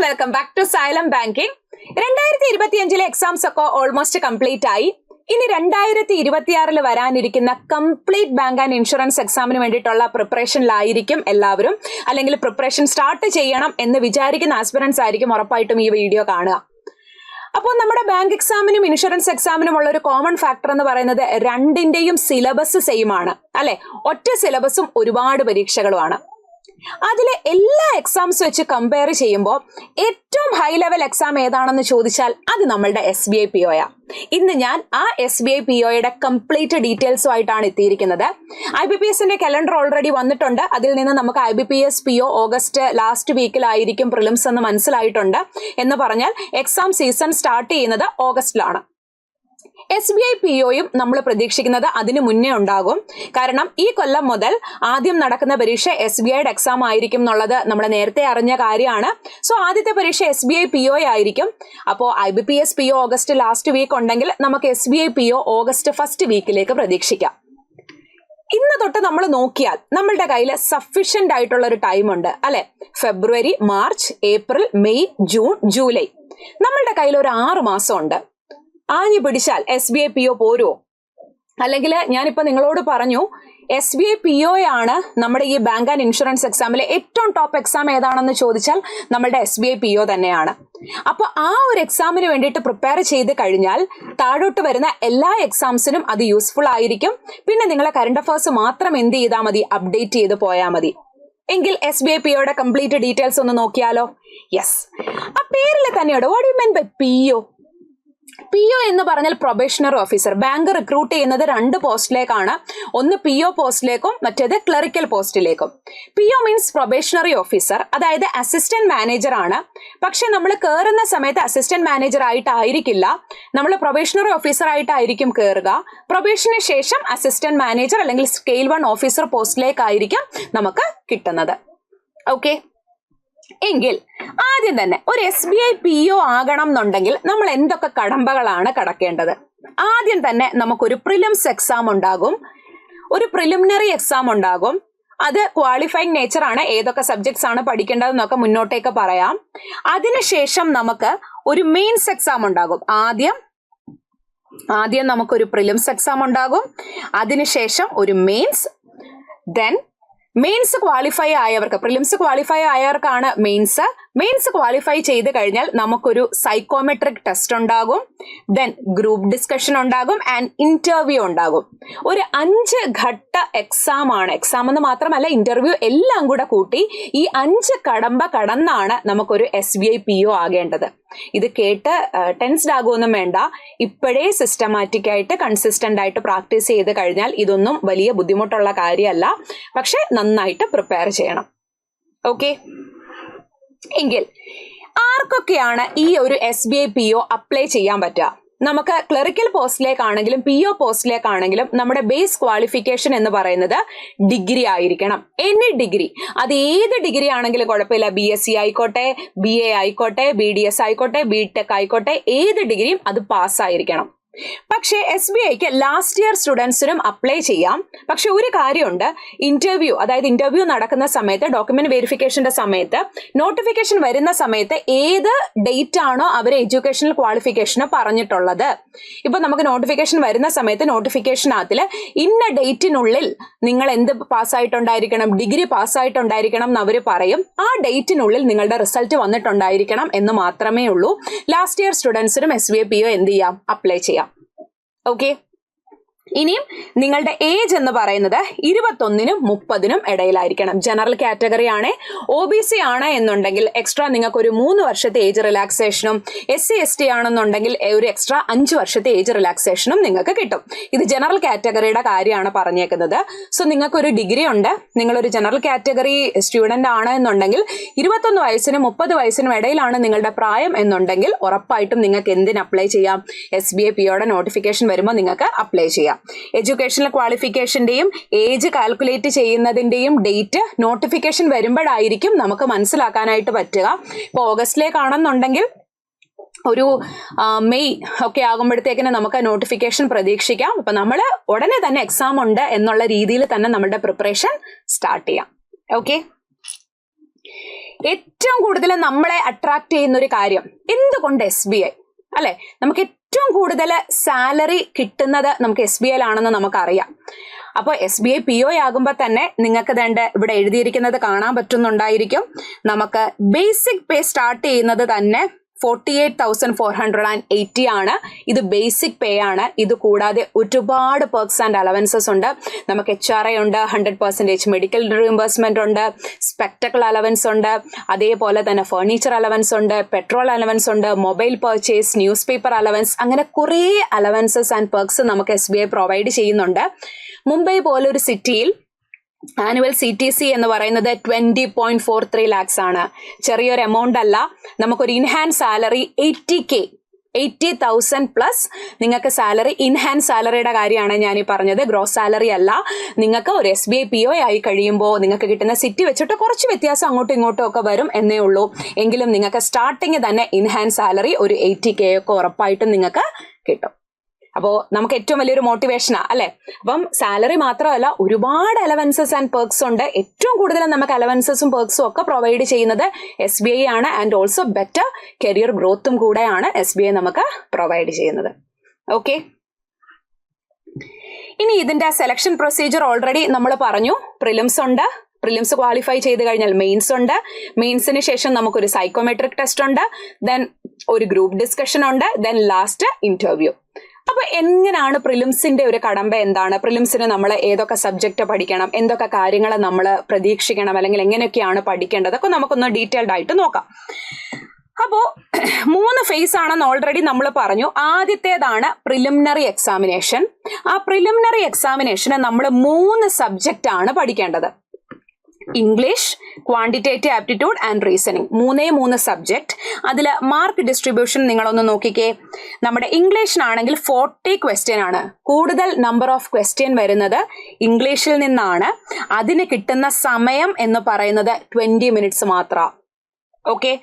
Welcome back to Xylem banking. 2025 exams ഒക്കെ almost complete ആയി. ഇനി 2026 വരാനിരിക്കുന്ന കംപ്ലീറ്റ് ബാങ്ക് ആൻഡ് ഇൻഷുറൻസ് എക്സാമിന് വേണ്ടിയിട്ടുള്ള പ്രിപ്പറേഷനിലായിരിക്കും എല്ലാവരും. അല്ലെങ്കിൽ പ്രിപ്പറേഷൻ സ്റ്റാർട്ട് ചെയ്യണം എന്ന് വിചാരിക്കുന്ന ആസ്പിറൻസ് ആയിരിക്കും ഉറപ്പായിട്ടും ഈ വീഡിയോ കാണുക. അപ്പോൾ നമ്മുടെ ബാങ്ക് എക്സാമിനും ഇൻഷുറൻസ് എക്സാമിനും ഉള്ള ഒരു കോമൺ ഫാക്ടർ എന്ന് പറയുന്നത് രണ്ടിന്റെയും സിലബസ് സെയിം ആണ്, അല്ലെ? ഒറ്റ സിലബസും ഒരുപാട് പരീക്ഷകളുമാണ്. അതിലെ എല്ലാ എക്സാംസ് വെച്ച് കമ്പയർ ചെയ്യുമ്പോൾ ഏറ്റവും ഹൈ ലെവൽ എക്സാം ഏതാണെന്ന് ചോദിച്ചാൽ അത് നമ്മളുടെ SBI PO. ഇന്ന് ഞാൻ ആ SBI POയുടെ കംപ്ലീറ്റ് ഡീറ്റെയിൽസും ആയിട്ടാണ് എത്തിയിരിക്കുന്നത്. IBPSന്റെ കലണ്ടർ ഓൾറെഡി വന്നിട്ടുണ്ട്. അതിൽ നിന്ന് നമുക്ക് IBPS PO ഓഗസ്റ്റ് ലാസ്റ്റ് വീക്കിലായിരിക്കും പ്രിലിംസ് എന്ന് മനസ്സിലായിട്ടുണ്ട്. എന്ന് പറഞ്ഞാൽ എക്സാം സീസൺ സ്റ്റാർട്ട് ചെയ്യുന്നത് ഓഗസ്റ്റിലാണ്. SBI POയും നമ്മൾ പ്രതീക്ഷിക്കുന്നത് അതിനു മുന്നേ ഉണ്ടാകും. കാരണം ഈ കൊല്ലം മുതൽ ആദ്യം നടക്കുന്ന പരീക്ഷ SBIയുടെ എക്സാം ആയിരിക്കും എന്നുള്ളത് നമ്മൾ നേരത്തെ അറിഞ്ഞ കാര്യമാണ്. സോ ആദ്യത്തെ പരീക്ഷ SBI PO ആയിരിക്കും. അപ്പോൾ IBPS PO August last week ഉണ്ടെങ്കിൽ നമുക്ക് SBI PO ഓഗസ്റ്റ് ഫസ്റ്റ് വീക്കിലേക്ക് പ്രതീക്ഷിക്കാം. ഇന്ന് തൊട്ട് നമ്മൾ നോക്കിയാൽ നമ്മളുടെ കയ്യിൽ സഫീഷ്യന്റ് ആയിട്ടുള്ള ഒരു ടൈം ഉണ്ട്, അല്ലെ? February, March, April, May, June, July. നമ്മളുടെ കയ്യിൽ ഒരു 6 മാസം ഉണ്ട്. ആഞ്ഞു പിടിച്ചാൽ SBI PO പോരുമോ? അല്ലെങ്കിൽ ഞാനിപ്പോ നിങ്ങളോട് പറഞ്ഞു SBI PO ആണ് നമ്മുടെ ഈ ബാങ്ക് ആൻഡ് ഇൻഷുറൻസ് എക്സാമിലെ ഏറ്റവും ടോപ്പ് എക്സാം ഏതാണെന്ന് ചോദിച്ചാൽ നമ്മളുടെ SBI PO തന്നെയാണ്. അപ്പൊ ആ ഒരു എക്സാമിന് വേണ്ടിയിട്ട് പ്രിപ്പയർ ചെയ്ത് കഴിഞ്ഞാൽ താഴോട്ട് വരുന്ന എല്ലാ എക്സാംസിനും അത് യൂസ്ഫുൾ ആയിരിക്കും. പിന്നെ നിങ്ങളെ കറണ്ട് അഫയേഴ്സ് മാത്രം എന്ത് ചെയ്താൽ മതി? അപ്ഡേറ്റ് ചെയ്ത് പോയാൽ മതി. എങ്കിൽ SBI POയുടെ കംപ്ലീറ്റ് ഡീറ്റെയിൽസ് ഒന്ന് നോക്കിയാലോ? യെസ്, ആ പേരിൽ തന്നെയുണ്ട്. What you mean by PO? PO എന്ന് പറഞ്ഞാൽ പ്രൊബേഷണറി ഓഫീസർ. ബാങ്ക് റിക്രൂട്ട് ചെയ്യുന്നത് 2 പോസ്റ്റിലേക്കാണ്. ഒന്ന് PO പോസ്റ്റിലേക്കും മറ്റേത് ക്ലറിക്കൽ പോസ്റ്റിലേക്കും. PO മീൻസ് പ്രൊബേഷണറി ഓഫീസർ, അതായത് അസിസ്റ്റന്റ് മാനേജർ ആണ്. പക്ഷെ നമ്മൾ കയറുന്ന സമയത്ത് അസിസ്റ്റന്റ് മാനേജർ ആയിട്ടായിരിക്കില്ല, നമ്മൾ പ്രൊബേഷണറി ഓഫീസർ ആയിട്ടായിരിക്കും കയറുക. പ്രൊബേഷന് ശേഷം അസിസ്റ്റന്റ് മാനേജർ അല്ലെങ്കിൽ സ്കെയിൽ 1 ഓഫീസർ പോസ്റ്റിലേക്കായിരിക്കും നമുക്ക് കിട്ടുന്നത്. ഓക്കെ, എങ്കിൽ ആദ്യം തന്നെ ഒരു SBI PO ആകണം എന്നുണ്ടെങ്കിൽ നമ്മൾ എന്തൊക്കെ കടമ്പകളാണ് കടക്കേണ്ടത്? ആദ്യം തന്നെ നമുക്കൊരു പ്രിലിംസ് എക്സാം ഉണ്ടാകും, ഒരു പ്രിലിമിനറി എക്സാം ഉണ്ടാകും. അത് ക്വാളിഫൈങ് നേച്ചർ ആണ്. ഏതൊക്കെ സബ്ജക്ട്സ് ആണ് പഠിക്കേണ്ടതെന്നൊക്കെ മുന്നോട്ടേക്ക് പറയാം. അതിനുശേഷം നമുക്ക് ഒരു മെയിൻസ് എക്സാം ഉണ്ടാകും. ആദ്യം നമുക്കൊരു പ്രിലിംസ് എക്സാം ഉണ്ടാകും, അതിനുശേഷം ഒരു മെയിൻസ്. ദെൻ മെയിൻസ് ക്വാളിഫൈ ആയവർക്ക്, പ്രിലിംസ് ക്വാളിഫൈ ആയവർക്കാണ് മെയിൻസ് ക്വാളിഫൈ ചെയ്ത് കഴിഞ്ഞാൽ നമുക്കൊരു സൈക്കോമെട്രിക് ടെസ്റ്റ് ഉണ്ടാകും. ദെൻ ഗ്രൂപ്പ് ഡിസ്കഷൻ ഉണ്ടാകും ആൻഡ് ഇന്റർവ്യൂ ഉണ്ടാകും. ഒരു 5 ഘട്ട എക്സാം ആണ്. എക്സാം എന്ന് മാത്രമല്ല, ഇന്റർവ്യൂ എല്ലാം കൂടെ കൂട്ടി ഈ 5 കടമ്പ കടന്നാണ് നമുക്കൊരു SBI PO ആകേണ്ടത്. ഇത് കേട്ട് ടെൻസ്ഡ് ആകുമൊന്നും വേണ്ട. ഇപ്പോഴേ സിസ്റ്റമാറ്റിക് ആയിട്ട് കൺസിസ്റ്റന്റ് ആയിട്ട് പ്രാക്ടീസ് ചെയ്ത് കഴിഞ്ഞാൽ ഇതൊന്നും വലിയ ബുദ്ധിമുട്ടുള്ള കാര്യമല്ല. പക്ഷെ നന്നായിട്ട് പ്രിപ്പയർ ചെയ്യണം. ഓക്കെ, എങ്കിൽ ആർക്കൊക്കെയാണ് ഈ ഒരു SBI PO അപ്ലൈ ചെയ്യാൻ പറ്റുക? നമുക്ക് ക്ലറിക്കൽ പോസ്റ്റിലേക്കാണെങ്കിലും PO പോസ്റ്റിലേക്കാണെങ്കിലും നമ്മുടെ ബേസ് ക്വാളിഫിക്കേഷൻ എന്ന് പറയുന്നത് ഡിഗ്രി ആയിരിക്കണം. എനി ഡിഗ്രി, അത് ഏത് ഡിഗ്രി ആണെങ്കിലും കുഴപ്പമില്ല. BSc ആയിക്കോട്ടെ, BA ആയിക്കോട്ടെ, BDS ആയിക്കോട്ടെ, BTech ആയിക്കോട്ടെ, ഏത് ഡിഗ്രിയും അത് പാസ്സായിരിക്കണം. പക്ഷേ SBIക്ക് ലാസ്റ്റ് ഇയർ സ്റ്റുഡൻസിനും അപ്ലൈ ചെയ്യാം. പക്ഷെ ഒരു കാര്യമുണ്ട്, ഇന്റർവ്യൂ നടക്കുന്ന സമയത്ത്, ഡോക്യുമെന്റ് വെരിഫിക്കേഷന്റെ സമയത്ത്, നോട്ടിഫിക്കേഷൻ വരുന്ന സമയത്ത് ഏത് ഡേറ്റ് ആണോ അവർ എഡ്യൂക്കേഷണൽ ക്വാളിഫിക്കേഷന് പറഞ്ഞിട്ടുള്ളത്, ഇപ്പൊ നമുക്ക് നോട്ടിഫിക്കേഷൻ വരുന്ന സമയത്ത് നോട്ടിഫിക്കേഷനകത്തിൽ ഇന്ന ഡേറ്റിനുള്ളിൽ നിങ്ങൾ എന്ത് പാസ്സായിട്ടുണ്ടായിരിക്കണം, ഡിഗ്രി പാസ്സായിട്ടുണ്ടായിരിക്കണം എന്ന് അവർ പറയും. ആ ഡേറ്റിനുള്ളിൽ നിങ്ങളുടെ റിസൾട്ട് വന്നിട്ടുണ്ടായിരിക്കണം എന്ന് മാത്രമേ ഉള്ളൂ. ലാസ്റ്റ് ഇയർ സ്റ്റുഡൻസിനും SBI PO എന്ത് ചെയ്യാം? അപ്ലൈ ചെയ്യാം. ഓക്കെ, ഇനിയും നിങ്ങളുടെ ഏജ് എന്ന് പറയുന്നത് 21-നും 30-നും ഇടയിലായിരിക്കണം. ജനറൽ കാറ്റഗറി ആണ്. OBC ആണ് എന്നുണ്ടെങ്കിൽ എക്സ്ട്രാ നിങ്ങൾക്ക് ഒരു 3 വർഷത്തെ ഏജ് റിലാക്സേഷനും, SC ST ആണെന്നുണ്ടെങ്കിൽ ഒരു എക്സ്ട്രാ 5 വർഷത്തെ ഏജ് റിലാക്സേഷനും നിങ്ങൾക്ക് കിട്ടും. ഇത് ജനറൽ കാറ്റഗറിയുടെ കാര്യമാണ് പറഞ്ഞേക്കുന്നത്. സോ നിങ്ങൾക്കൊരു ഡിഗ്രി ഉണ്ട്, നിങ്ങളൊരു ജനറൽ കാറ്റഗറി സ്റ്റുഡന്റ് ആണ് എന്നുണ്ടെങ്കിൽ 21 വയസ്സിനും 30 വയസ്സിനും ഇടയിലാണ് നിങ്ങളുടെ പ്രായം എന്നുണ്ടെങ്കിൽ ഉറപ്പായിട്ടും നിങ്ങൾക്ക് എന്തിന് അപ്ലൈ ചെയ്യാം? SBI POയുടെ നോട്ടിഫിക്കേഷൻ വരുമ്പോൾ നിങ്ങൾക്ക് അപ്ലൈ ചെയ്യാം. എഡ്യൂക്കേഷണൽ ക്വാളിഫിക്കേഷന്റെയും ഏജ് കാൽക്കുലേറ്റ് ചെയ്യുന്നതിന്റെയും ഡേറ്റ് നോട്ടിഫിക്കേഷൻ വരുമ്പോഴായിരിക്കും നമുക്ക് മനസ്സിലാക്കാനായിട്ട് പറ്റുക. ഇപ്പൊ ഓഗസ്റ്റിലേക്കാണെന്നുണ്ടെങ്കിൽ ഒരു മെയ് ഒക്കെ ആകുമ്പോഴത്തേക്കിന് നമുക്ക് നോട്ടിഫിക്കേഷൻ പ്രതീക്ഷിക്കാം. അപ്പൊ നമ്മൾ ഉടനെ തന്നെ എക്സാം ഉണ്ട് എന്നുള്ള രീതിയിൽ തന്നെ നമ്മുടെ പ്രിപ്പറേഷൻ സ്റ്റാർട്ട് ചെയ്യാം. ഓക്കെ, ഏറ്റവും കൂടുതൽ നമ്മളെ അട്രാക്ട് ചെയ്യുന്ന ഒരു കാര്യം എന്തുകൊണ്ട് SBI അല്ലെ? നമുക്ക് ഏറ്റവും കൂടുതൽ സാലറി കിട്ടുന്നത് നമുക്ക് SBI ആണെന്ന് നമുക്കറിയാം. അപ്പോൾ SBI PO ആകുമ്പോൾ തന്നെ നിങ്ങൾക്ക് വേണ്ട ഇവിടെ എഴുതിയിരിക്കുന്നത് കാണാൻ പറ്റുന്നുണ്ടായിരിക്കും. നമുക്ക് ബേസിക് പേ സ്റ്റാർട്ട് ചെയ്യുന്നത് തന്നെ 48,480 ആണ്. ഇത് ബേസിക് പേ ആണ്. ഇത് കൂടാതെ ഒരുപാട് പെർക്സ് ആൻഡ് അലവൻസസ് ഉണ്ട്. നമുക്ക് HRA ഉണ്ട്, 100% മെഡിക്കൽ റീഇംബേഴ്സ്മെന്റ് ഉണ്ട്, സ്പെക്ടക്കിൾ അലവൻസ് ഉണ്ട്, അതേപോലെ തന്നെ ഫർണിച്ചർ അലവൻസ് ഉണ്ട്, പെട്രോൾ അലവൻസ് ഉണ്ട്, mobile purchase, news paper allowance, അങ്ങനെ കുറേ അലവൻസസ് ആൻഡ് പെർക്സ് നമുക്ക് SBI പ്രൊവൈഡ് ചെയ്യുന്നുണ്ട്. മുംബൈ പോലൊരു സിറ്റിയിൽ ആനുവൽ CTC എന്ന് പറയുന്നത് 20.43 lakhs ആണ്. ചെറിയൊരു എമൗണ്ട് അല്ല. നമുക്കൊരു ഇൻഹാൻസ് സാലറി 80,000 പ്ലസ് നിങ്ങൾക്ക് സാലറി, ഇൻഹാൻസ് സാലറിയുടെ കാര്യമാണ് ഞാൻ ഈ പറഞ്ഞത്, ഗ്രോസ് സാലറി അല്ല. നിങ്ങൾക്ക് ഒരു SBI PO ആയി കഴിയുമ്പോൾ നിങ്ങൾക്ക് കിട്ടുന്ന സിറ്റി വെച്ചിട്ട് കുറച്ച് വ്യത്യാസം അങ്ങോട്ടും ഇങ്ങോട്ടും ഒക്കെ വരും എന്നേ ഉള്ളൂ. എങ്കിലും നിങ്ങൾക്ക് സ്റ്റാർട്ടിങ് തന്നെ ഇൻഹാൻസ് സാലറി ഒരു 80K ഒക്കെ ഉറപ്പായിട്ടും നിങ്ങൾക്ക് കിട്ടും. അപ്പോൾ നമുക്ക് ഏറ്റവും വലിയൊരു മോട്ടിവേഷനാ അല്ലെ? അപ്പം സാലറി മാത്രമല്ല, ഒരുപാട് അലവൻസസ് ആൻഡ് പെർക്സ് ഉണ്ട്. ഏറ്റവും കൂടുതൽ നമുക്ക് അലവൻസസും പെർക്സും ഒക്കെ പ്രൊവൈഡ് ചെയ്യുന്നത് SBI ആണ്. ആൻഡ് ഓൾസോ ബെറ്റർ കരിയർ ഗ്രോത്തും കൂടെയാണ് SBI നമുക്ക് പ്രൊവൈഡ് ചെയ്യുന്നത്. ഓക്കെ, ഇനി ഇതിന്റെ സെലക്ഷൻ പ്രൊസീജിയർ ഓൾറെഡി നമ്മൾ പറഞ്ഞു. പ്രിലിംസ് ഉണ്ട്, പ്രിലിംസ് ക്വാളിഫൈ ചെയ്ത് കഴിഞ്ഞാൽ മെയിൻസ് ഉണ്ട്, മെയിൻസിന് ശേഷം നമുക്കൊരു സൈക്കോമെട്രിക് ടെസ്റ്റ് ഉണ്ട്, ദെൻ ഒരു ഗ്രൂപ്പ് ഡിസ്കഷൻ ഉണ്ട്, ദെൻ ലാസ്റ്റ് ഇന്റർവ്യൂ. അപ്പൊ എങ്ങനെയാണ് പ്രിലിംസിന്റെ ഒരു കടമ്പ എന്താണ്? പ്രിലിംസിന് നമ്മൾ ഏതൊക്കെ സബ്ജക്റ്റ് പഠിക്കണം, എന്തൊക്കെ കാര്യങ്ങൾ നമ്മൾ പ്രതീക്ഷിക്കണം, അല്ലെങ്കിൽ എങ്ങനെയൊക്കെയാണ് പഠിക്കേണ്ടത്, അതൊക്കെ നമുക്കൊന്ന് ഡീറ്റെയിൽഡ് ആയിട്ട് നോക്കാം. അപ്പോ 3 ഫേസ് ആണെന്ന് ഓൾറെഡി നമ്മൾ പറഞ്ഞു. ആദ്യത്തേതാണ് പ്രിലിമിനറി എക്സാമിനേഷൻ. ആ പ്രിലിമിനറി എക്സാമിനേഷന് നമ്മൾ 3 സബ്ജക്റ്റ് ആണ് പഠിക്കേണ്ടത്. English, quantitative aptitude and reasoning, 3 subject. അതിൽ മാർക്ക് ഡിസ്ട്രിബ്യൂഷൻ നിങ്ങളൊന്ന് നോക്കിക്കേ. നമ്മുടെ ഇംഗ്ലീഷിനാണെങ്കിൽ 40 ക്വസ്റ്റ്യൻ ആണ്. കൂടുതൽ നമ്പർ ഓഫ് ക്വസ്റ്റ്യൻ വരുന്നത് ഇംഗ്ലീഷിൽ നിന്നാണ്. അതിന് കിട്ടുന്ന സമയം എന്ന് പറയുന്നത് 20 മിനിറ്റ്സ് മാത്രം. Okay,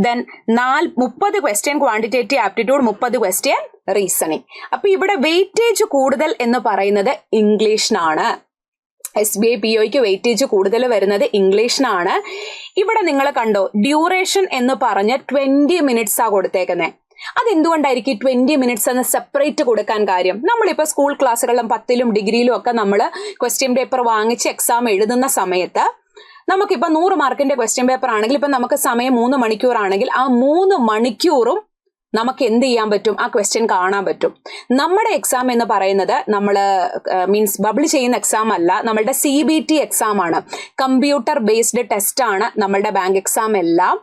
then 30 question quantitative aptitude, 30 question reasoning. അപ്പൊ ഇവിടെ വെയിറ്റേജ് കൂടുതൽ എന്ന് പറയുന്നത് ഇംഗ്ലീഷിനാണ്. SBI POയ്ക്ക് വെയിറ്റേജ് കൂടുതൽ വരുന്നത് ഇംഗ്ലീഷിനാണ്. ഇവിടെ നിങ്ങൾ കണ്ടോ, ഡ്യൂറേഷൻ എന്ന് പറഞ്ഞ് 20 മിനിറ്റ്സാ കൊടുത്തേക്കുന്നത്. അതെന്തുകൊണ്ടായിരിക്കും 20 മിനിറ്റ്സ് എന്ന് സെപ്പറേറ്റ് കൊടുക്കാൻ കാര്യം? നമ്മളിപ്പോൾ സ്കൂൾ ക്ലാസ്സുകളിലും 10ലും ഡിഗ്രിയിലും ഒക്കെ നമ്മൾ ക്വസ്റ്റ്യൻ പേപ്പർ വാങ്ങിച്ച് എക്സാം എഴുതുന്ന സമയത്ത് നമുക്കിപ്പോൾ 100 മാർക്കിന്റെ ക്വസ്റ്റ്യൻ പേപ്പർ ആണെങ്കിൽ ഇപ്പം നമുക്ക് സമയം 3 മണിക്കൂർ ആണെങ്കിൽ ആ 3 മണിക്കൂറും നമുക്ക് എന്ത് ചെയ്യാൻ പറ്റും? ആ ക്വസ്റ്റ്യൻ കാണാൻ പറ്റും. നമ്മുടെ എക്സാം എന്ന് പറയുന്നത് നമ്മൾ മീൻസ് ബബിൾ ചെയ്യുന്ന എക്സാം അല്ല, നമ്മളുടെ CBT എക്സാം ആണ്. കമ്പ്യൂട്ടർ ബേസ്ഡ് ടെസ്റ്റ് ആണ് നമ്മളുടെ ബാങ്ക് എക്സാം എല്ലാം.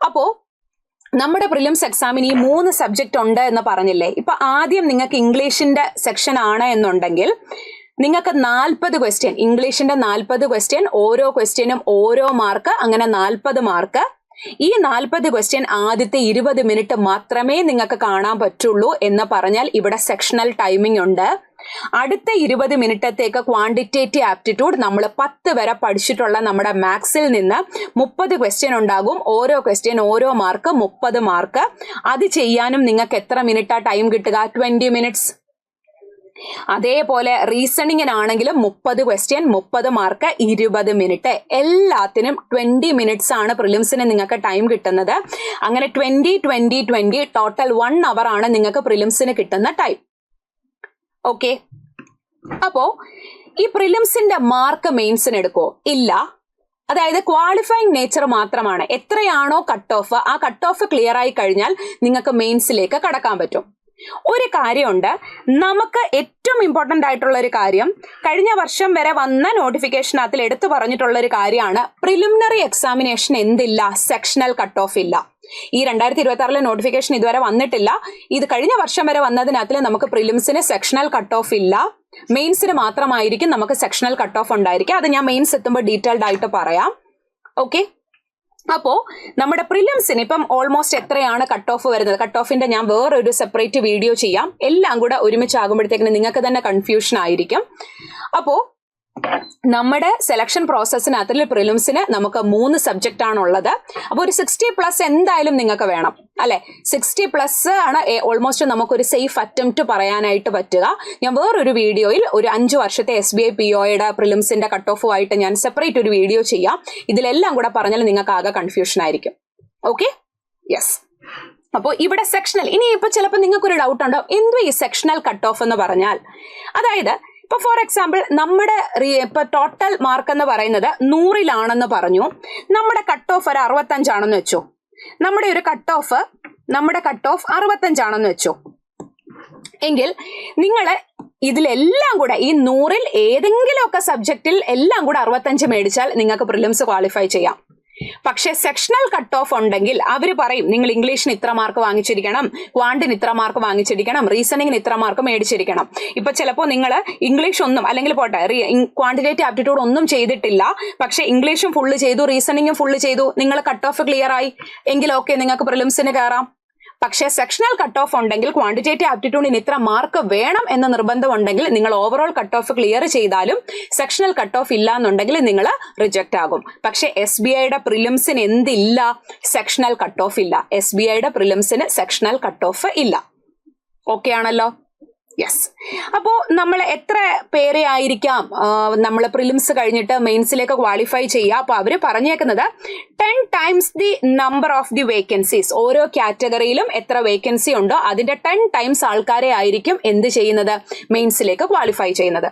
അപ്പോ നമ്മുടെ പ്രിലിംസ് എക്സാമിന് ഈ 3 സബ്ജക്റ്റ് ഉണ്ട് എന്ന് പറഞ്ഞില്ലേ? ഇപ്പൊ ആദ്യം നിങ്ങൾക്ക് ഇംഗ്ലീഷിന്റെ സെക്ഷൻ ആണ് എന്നുണ്ടെങ്കിൽ നിങ്ങൾക്ക് 40 ക്വസ്റ്റ്യൻ, ഇംഗ്ലീഷിന്റെ 40 ക്വസ്റ്റ്യൻ, ഓരോ ക്വസ്റ്റ്യനും ഓരോ മാർക്ക്, അങ്ങനെ 40 മാർക്ക്. ഈ 40 ക്വസ്റ്റ്യൻ ആദ്യത്തെ 20 മിനിറ്റ് മാത്രമേ നിങ്ങൾക്ക് കാണാൻ പറ്റുള്ളൂ എന്ന് പറഞ്ഞാൽ ഇവിടെ സെക്ഷണൽ ടൈമിംഗ് ഉണ്ട്. അടുത്ത 20 മിനിറ്റത്തേക്ക് ക്വാണ്ടിറ്റേറ്റീവ് ആപ്റ്റിറ്റ്യൂഡ് നമ്മൾ 10 വരെ പഠിച്ചിട്ടുള്ള നമ്മുടെ മാത്സിൽ നിന്ന് 30 ക്വസ്റ്റ്യൻ ഉണ്ടാകും. ഓരോ ക്വസ്റ്റ്യൻ ഓരോ മാർക്ക്, 30 മാർക്ക്. അത് ചെയ്യാനും നിങ്ങൾക്ക് എത്ര മിനിറ്റാ ടൈം കിട്ടുക? 20 മിനിറ്റ്സ്. അതേപോലെ റീസണിങ്ങിനാണെങ്കിലും 30 ക്വസ്റ്റ്യൻ, 30 മാർക്ക്, 20 മിനിറ്റ്. എല്ലാത്തിനും 20 മിനിറ്റ്സ് ആണ് പ്രിലിംസിന് നിങ്ങൾക്ക് ടൈം കിട്ടുന്നത്. അങ്ങനെ 20 ടോട്ടൽ 1 അവർ ആണ് നിങ്ങൾക്ക് പ്രിലിംസിന് കിട്ടുന്ന ടൈം. ഓക്കെ, അപ്പോ ഈ പ്രിലിംസിന്റെ മാർക്ക് മെയിൻസിന് എടുക്കോ? ഇല്ല. അതായത് ക്വാളിഫൈങ് നേച്ചർ മാത്രമാണ്. എത്രയാണോ കട്ട് ഓഫ്, ആ കട്ട് ഓഫ് ക്ലിയർ ആയി കഴിഞ്ഞാൽ നിങ്ങൾക്ക് മെയിൻസിലേക്ക് കടക്കാൻ പറ്റും. ഒരു കാര്യമുണ്ട്, നമുക്ക് ഏറ്റവും ഇമ്പോർട്ടന്റ് ആയിട്ടുള്ള ഒരു കാര്യം, കഴിഞ്ഞ വർഷം വരെ വന്ന നോട്ടിഫിക്കേഷനകത്തിൽ എടുത്തു പറഞ്ഞിട്ടുള്ള ഒരു കാര്യമാണ്, പ്രിലിമിനറി എക്സാമിനേഷൻ എന്തില്ല? സെക്ഷണൽ കട്ട് ഓഫ് ഇല്ല. ഈ 2026 നോട്ടിഫിക്കേഷൻ ഇതുവരെ വന്നിട്ടില്ല. ഇത് കഴിഞ്ഞ വർഷം വരെ വന്നതിനകത്തിൽ നമുക്ക് പ്രിലിംസിന് സെക്ഷണൽ കട്ട് ഓഫ് ഇല്ല. മെയിൻസിന് മാത്രമായിരിക്കും നമുക്ക് സെക്ഷണൽ കട്ട് ഓഫ് ഉണ്ടായിരിക്കും. അത് ഞാൻ മെയിൻസ് എത്തുമ്പോൾ ഡീറ്റെയിൽഡ് ആയിട്ട് പറയാം. ഓക്കെ, അപ്പോ നമ്മുടെ പ്രിലിംസിന് ഇപ്പം ഓൾമോസ്റ്റ് എത്രയാണ് കട്ട് ഓഫ് വരുന്നത്? കട്ട് ഓഫിന്റെ ഞാൻ വേറൊരു സെപ്പറേറ്റ് വീഡിയോ ചെയ്യാം. എല്ലാം കൂടെ ഒരുമിച്ചാകുമ്പോഴത്തേക്കിന് നിങ്ങൾക്ക് തന്നെ കൺഫ്യൂഷൻ ആയിരിക്കും. അപ്പോ നമ്മുടെ സെലക്ഷൻ പ്രോസസ്സിനകത്തിൽ പ്രിലിംസിന് നമുക്ക് 3 സബ്ജക്റ്റ് ആണുള്ളത്. അപ്പോൾ ഒരു 60+ എന്തായാലും നിങ്ങൾക്ക് വേണം അല്ലെ. 60+ ആണ് ഓൾമോസ്റ്റ് നമുക്കൊരു സേഫ് അറ്റംപ്റ്റ് പറയാനായിട്ട് പറ്റുക. ഞാൻ വേറൊരു വീഡിയോയിൽ ഒരു 5 വർഷത്തെ SBI POയുടെ പ്രിലിംസിന്റെ കട്ട് ഓഫുമായിട്ട് ഞാൻ സെപ്പറേറ്റ് ഒരു വീഡിയോ ചെയ്യാം. ഇതിലെല്ലാം കൂടെ പറഞ്ഞാൽ നിങ്ങൾക്ക് ആകെ കൺഫ്യൂഷൻ ആയിരിക്കും. Okay, yes. അപ്പോൾ ഇവിടെ സെക്ഷണൽ, ഇനി ഇപ്പൊ ചിലപ്പോൾ നിങ്ങൾക്കൊരു ഡൗട്ട് ഉണ്ടാവും, എന്തോ ഈ സെക്ഷണൽ കട്ട് ഓഫ് എന്ന് പറഞ്ഞാൽ. അതായത് ഇപ്പൊ ഫോർ എക്സാമ്പിൾ നമ്മുടെ ഇപ്പൊ ടോട്ടൽ മാർക്ക് എന്ന് പറയുന്നത് 100-ലാണെന്ന് പറഞ്ഞു. നമ്മുടെ കട്ട് ഓഫ് ഒരു 65 ആണെന്ന് വെച്ചോ. നമ്മുടെ കട്ട് ഓഫ് 65 വെച്ചോ. എങ്കിൽ നിങ്ങൾ ഇതിലെല്ലാം കൂടെ ഈ 100-ൽ ഏതെങ്കിലുമൊക്കെ സബ്ജക്റ്റിൽ എല്ലാം കൂടെ 65 മേടിച്ചാൽ നിങ്ങൾക്ക് പ്രിലിംസ് ക്വാളിഫൈ ചെയ്യാം. പക്ഷെ സെക്ഷണൽ കട്ട് ഓഫ് ഉണ്ടെങ്കിൽ അവർ പറയും നിങ്ങൾ ഇംഗ്ലീഷിന് ഇത്ര മാർക്ക് വാങ്ങിച്ചിരിക്കണം, ക്വാണ്ടിന് ഇത്ര മാർക്ക് വാങ്ങിച്ചിരിക്കണം, റീസണിങ്ങിന് ഇത്ര മാർക്ക് മേടിച്ചിരിക്കണം. ഇപ്പൊ ചിലപ്പോൾ നിങ്ങൾ ഇംഗ്ലീഷ് ഒന്നും അല്ലെങ്കിൽ പോട്ടെ ക്വാണ്ടിറ്റേറ്റീവ് ആപ്റ്റിറ്റ്യൂഡ് ഒന്നും ചെയ്തിട്ടില്ല, പക്ഷെ ഇംഗ്ലീഷും ഫുള്ള് ചെയ്തു, റീസണിങ്ങും ഫുള്ള് ചെയ്തു, നിങ്ങൾ കട്ട് ഓഫ് ക്ലിയർ ആയി എങ്കിൽ ഓക്കെ, നിങ്ങൾക്ക് പ്രിലിംസിന് കയറാം. പക്ഷേ സെക്ഷണൽ കട്ട് ഓഫ് ഉണ്ടെങ്കിൽ ക്വാണ്ടിറ്റേറ്റീവ് ആപ്റ്റിറ്റ്യൂഡിന് ഇത്ര മാർക്ക് വേണം എന്ന നിർബന്ധം ഉണ്ടെങ്കിൽ നിങ്ങൾ ഓവറോൾ കട്ട് ഓഫ് ക്ലിയർ ചെയ്താലും സെക്ഷണൽ കട്ട് ഓഫ് ഇല്ല എന്നുണ്ടെങ്കിൽ നിങ്ങൾ റിജക്റ്റ് ആകും. പക്ഷെ SBIയുടെ പ്രിലിംസിന് എന്തില്ല? സെക്ഷണൽ കട്ട് ഓഫ് ഇല്ല. SBIയുടെ പ്രിലിംസിന് സെക്ഷണൽ കട്ട് ഓഫ് ഇല്ല. ഓക്കെ ആണല്ലോ? യെസ്. അപ്പോൾ നമ്മൾ എത്ര പേരെ ആയിരിക്കാം നമ്മൾ പ്രിലിംസ് കഴിഞ്ഞിട്ട് മെയിൻസിലേക്ക് ക്വാളിഫൈ ചെയ്യുക? അപ്പോൾ അവർ പറഞ്ഞേക്കുന്നത് 10 times the number of the vacancies. ഓരോ കാറ്റഗറിയിലും എത്ര വേക്കൻസി ഉണ്ടോ അതിന്റെ 10 times ആൾക്കാരെ ആയിരിക്കും എന്ത് ചെയ്യുന്നത്? മെയിൻസിലേക്ക് ക്വാളിഫൈ ചെയ്യുന്നത്.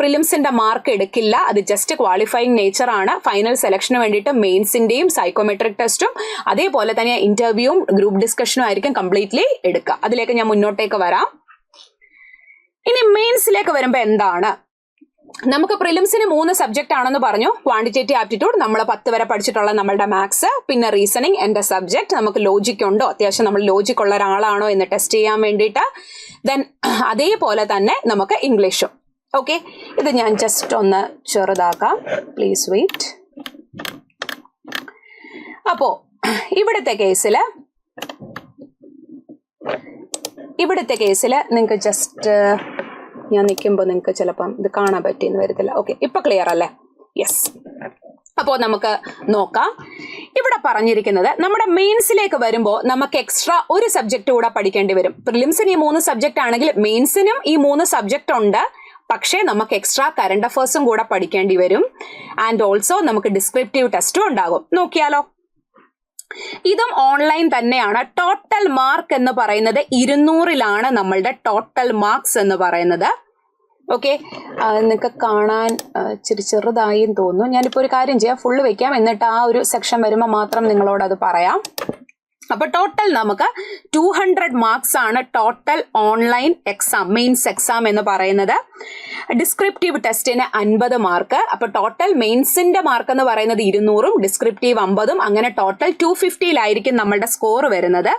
പ്രിലിംസിന്റെ മാർക്ക് എടുക്കില്ല, അത് ജസ്റ്റ് ക്വാളിഫയിങ് നേച്ചർ ആണ്. ഫൈനൽ സെലക്ഷന് വേണ്ടിയിട്ട് മെയിൻസിന്റെയും സൈക്കോമെട്രിക് ടെസ്റ്റും അതേപോലെ തന്നെ ഇന്റർവ്യൂവും ഗ്രൂപ്പ് ഡിസ്കഷനും ആയിരിക്കും കംപ്ലീറ്റ്ലി എടുക്കുക. അതിലേക്ക് ഞാൻ മുന്നോട്ടേക്ക് വരാം. ഇനി മെയിൻസിലേക്ക് വരുമ്പോൾ എന്താണ്? നമുക്ക് പ്രിലിംസിന് 3 സബ്ജക്റ്റ് ആണെന്ന് പറഞ്ഞു. ക്വാണ്ടിറ്റേറ്റീവ് ആപ്റ്റിറ്റ്യൂഡ് നമ്മൾ 10 വരെ പഠിച്ചിട്ടുള്ള നമ്മളുടെ മാത്സ്, പിന്നെ റീസണിങ് എന്റെ സബ്ജക്ട്. നമുക്ക് ലോജിക് ഉണ്ടോ, അത്യാവശ്യം നമ്മൾ ലോജിക് ഉള്ള ഒരാളാണോ എന്ന് ടെസ്റ്റ് ചെയ്യാൻ വേണ്ടിയിട്ട്. ദെൻ അതേപോലെ തന്നെ നമുക്ക് ഇംഗ്ലീഷും. ഓക്കെ, ഇത് ഞാൻ ജസ്റ്റ് ഒന്ന് ചെറുതാക്കാം, പ്ലീസ് വെയിറ്റ്. അപ്പോ ഇവിടുത്തെ കേസിൽ നിങ്ങൾക്ക് ജസ്റ്റ് ഞാൻ നിൽക്കുമ്പോൾ നിങ്ങൾക്ക് ചിലപ്പം ഇത് കാണാൻ പറ്റിയെന്ന് വരത്തില്ല. ഓക്കെ, ഇപ്പൊ ക്ലിയർ അല്ലേ? യെസ്. അപ്പോൾ നമുക്ക് നോക്കാം. ഇവിടെ പറഞ്ഞിരിക്കുന്നത് നമ്മുടെ മെയിൻസിലേക്ക് വരുമ്പോൾ നമുക്ക് എക്സ്ട്രാ ഒരു സബ്ജക്റ്റ് കൂടെ പഠിക്കേണ്ടി വരും. പ്രിലിംസിന് ഈ 3 സബ്ജക്റ്റ് ആണെങ്കിൽ മെയിൻസിനും ഈ 3 സബ്ജക്റ്റ് ഉണ്ട്. പക്ഷേ നമുക്ക് എക്സ്ട്രാ കറണ്ട് അഫേഴ്സും കൂടെ പഠിക്കേണ്ടി വരും. ആൻഡ് ഓൾസോ നമുക്ക് ഡിസ്ക്രിപ്റ്റീവ് ടെസ്റ്റും ഉണ്ടാകും. നോക്കിയാലോ? ഇതും ഓൺലൈൻ തന്നെയാണ്. ടോട്ടൽ മാർക്ക് എന്ന് പറയുന്നത് 200-ലാണ് നമ്മളുടെ ടോട്ടൽ മാർക്സ് എന്ന് പറയുന്നത്. ഓക്കെ, നിങ്ങൾക്ക് കാണാൻ ഇച്ചിരി ചെറുതായും തോന്നുന്നു. ഞാനിപ്പോൾ ഒരു കാര്യം ചെയ്യാം, ഫുള്ള് വെക്കാം, എന്നിട്ട് ആ ഒരു സെക്ഷൻ വരുമ്പോൾ മാത്രം നിങ്ങളോട് അത് പറയാം. അപ്പൊ ടോട്ടൽ നമുക്ക് 200 മാർക്സ് ആണ് total online exam, mains exam എന്ന് പറയുന്നത്. ഡിസ്ക്രിപ്റ്റീവ് ടെസ്റ്റിന് 50 മാർക്ക്. അപ്പൊ ടോട്ടൽ മെയിൻസിന്റെ മാർക്ക് എന്ന് പറയുന്നത് 200-ഉം ഡിസ്ക്രിപ്റ്റീവ് 50-ഉം, അങ്ങനെ ടോട്ടൽ 250-ലായിരിക്കും നമ്മളുടെ സ്കോർ വരുന്നത്.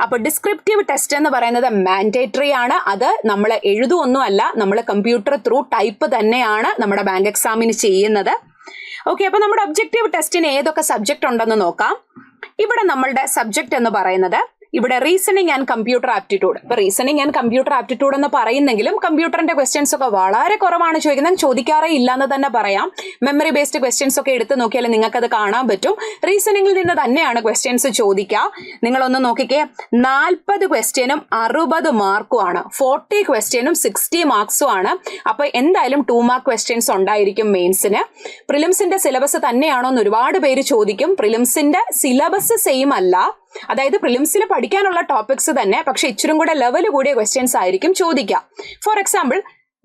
അപ്പൊ ഡിസ്ക്രിപ്റ്റീവ് ടെസ്റ്റ് എന്ന് പറയുന്നത് മാൻഡേറ്ററി ആണ്. അത് നമ്മൾ എഴുതുമൊന്നും അല്ല, നമ്മൾ കമ്പ്യൂട്ടർ ത്രൂ ടൈപ്പ് തന്നെയാണ് നമ്മുടെ ബാങ്ക് എക്സാമിന് ചെയ്യുന്നത്. ഓക്കെ, അപ്പൊ നമ്മുടെ ഒബ്ജക്റ്റീവ് ടെസ്റ്റിന് ഏതൊക്കെ സബ്ജക്റ്റ് ഉണ്ടെന്ന് നോക്കാം. ഇവിടെ നമ്മളുടെ സബ്ജക്റ്റ് എന്ന് പറയുന്നത് ഇവിടെ റീസണിങ് ആൻഡ് കമ്പ്യൂട്ടർ ആപ്റ്റിറ്റ്യൂഡ്. ഇപ്പൊ റീസണിങ് ആൻഡ് കമ്പ്യൂട്ടർ ആപ്റ്റിറ്റ്യൂഡ് എന്ന് പറയുന്നെങ്കിലും കമ്പ്യൂട്ടറിന്റെ ക്വസ്റ്റ്യൻസ് ഒക്കെ വളരെ കുറവാണ് ചോദിക്കുന്നത്. ചോദിക്കാറേ ഇല്ല എന്ന് തന്നെ പറയാം. മെമ്മറി ബേസ്ഡ് ക്വസ്റ്റ്യൻസ് ഒക്കെ എടുത്ത് നോക്കിയാൽ നിങ്ങൾക്ക് അത് കാണാൻ പറ്റും. റീസണിങ്ങിൽ നിന്ന് തന്നെയാണ് ക്വസ്റ്റ്യൻസ് ചോദിക്കുക. നിങ്ങളൊന്ന് നോക്കിക്കേ, 40 ക്വസ്റ്റ്യനും 60 മാർക്കുമാണ്, 40 ക്വസ്റ്റ്യനും 60 മാർക്സും ആണ്. അപ്പൊ എന്തായാലും 2 മാർക്ക് ക്വസ്റ്റ്യൻസ് ഉണ്ടായിരിക്കും മെയിൻസിന്. പ്രിലിംസിന്റെ സിലബസ് തന്നെയാണോ എന്ന് ഒരുപാട് പേര് ചോദിക്കും. പ്രിലിംസിന്റെ സിലബസ് സെയിം അല്ല, അതായത് പ്രിലിംസിൽ പഠിക്കാനുള്ള ടോപ്പിക്സ് തന്നെ, പക്ഷെ ഇച്ചിരും കൂടെ ലെവൽ കൂടിയ ക്വസ്റ്റ്യൻസ് ആയിരിക്കും ചോദിക്കുക. ഫോർ എക്സാമ്പിൾ,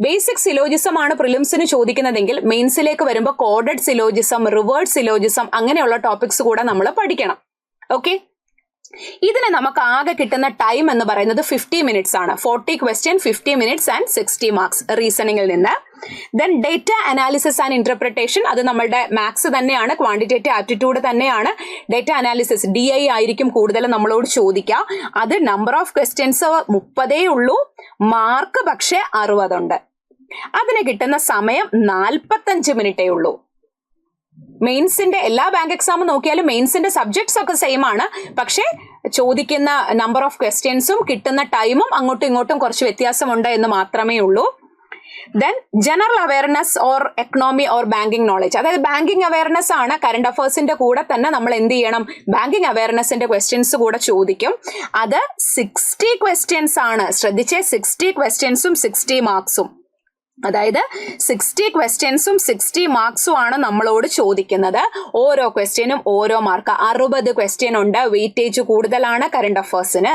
ബേസിക് സിലോജിസം ആണ് പ്രിലിംസിന് ചോദിക്കുന്നതെങ്കിൽ മെയിൻസിലേക്ക് വരുമ്പോൾ കോഡഡ് സിലോജിസം, റിവേഴ്സ് സിലോജിസം, അങ്ങനെയുള്ള ടോപ്പിക്സ് കൂടെ നമ്മൾ പഠിക്കണം. ഓക്കെ, ഇതിന് നമുക്ക് ആകെ കിട്ടുന്ന ടൈം എന്ന് പറയുന്നത് 50 മിനിറ്റ്സ് ആണ്. 40 ക്വസ്റ്റ്യൻ, 50 മിനിറ്റ്സ് ആൻഡ് 60 മാർക്സ് റീസണിങ്ങിൽ നിന്ന്. Then data analysis and interpretation, അത് നമ്മളുടെ മാത്സ് തന്നെയാണ്, ക്വാണ്ടിറ്റേറ്റീവ് ആപ്റ്റിറ്റ്യൂഡ് തന്നെയാണ്. ഡേറ്റ അനാലിസിസ് DI ആയിരിക്കും കൂടുതൽ നമ്മളോട് ചോദിക്കുക. അത് നമ്പർ ഓഫ് ക്വസ്റ്റ്യൻസ് 30 ഉള്ളൂ, മാർക്ക് പക്ഷേ 60 ഉണ്ട്. അതിന് കിട്ടുന്ന സമയം 45 മിനിറ്റേ ഉള്ളൂ. മെയിൻസിന്റെ എല്ലാ ബാങ്ക് എക്സാമും നോക്കിയാലും മെയിൻസിന്റെ സബ്ജക്ട്സ് ഒക്കെ സെയിം ആണ്, പക്ഷേ ചോദിക്കുന്ന നമ്പർ ഓഫ് ക്വസ്റ്റ്യൻസും കിട്ടുന്ന ടൈമും അങ്ങോട്ടും ഇങ്ങോട്ടും കുറച്ച് വ്യത്യാസമുണ്ട് എന്ന് മാത്രമേ ഉള്ളൂ. Then general awareness or economy or banking knowledge, അതായത് ബാങ്കിങ് അവയർനെസ് ആണ്. കറണ്ട് അഫയേഴ്സിന്റെ കൂടെ തന്നെ നമ്മൾ എന്ത് ചെയ്യണം, ബാങ്കിങ് അവയർനെസിന്റെ ക്വസ്റ്റ്യൻസ് കൂടെ ചോദിക്കും. അത് 60 ക്വസ്റ്റ്യൻസ് ആണ്. ശ്രദ്ധിച്ചേ, 60 ക്വസ്റ്റ്യൻസും 60 മാർക്സും. അതായത് 60 ക്വസ്റ്റ്യൻസും 60 മാർക്സും ആണ് നമ്മളോട് ചോദിക്കുന്നത്. ഓരോ ക്വസ്റ്റ്യനും ഓരോ മാർക്ക്. 60 ക്വസ്റ്റ്യൻ ഉണ്ട്. വെയിറ്റേജ് കൂടുതലാണ് കറണ്ട് അഫയേഴ്സിന്.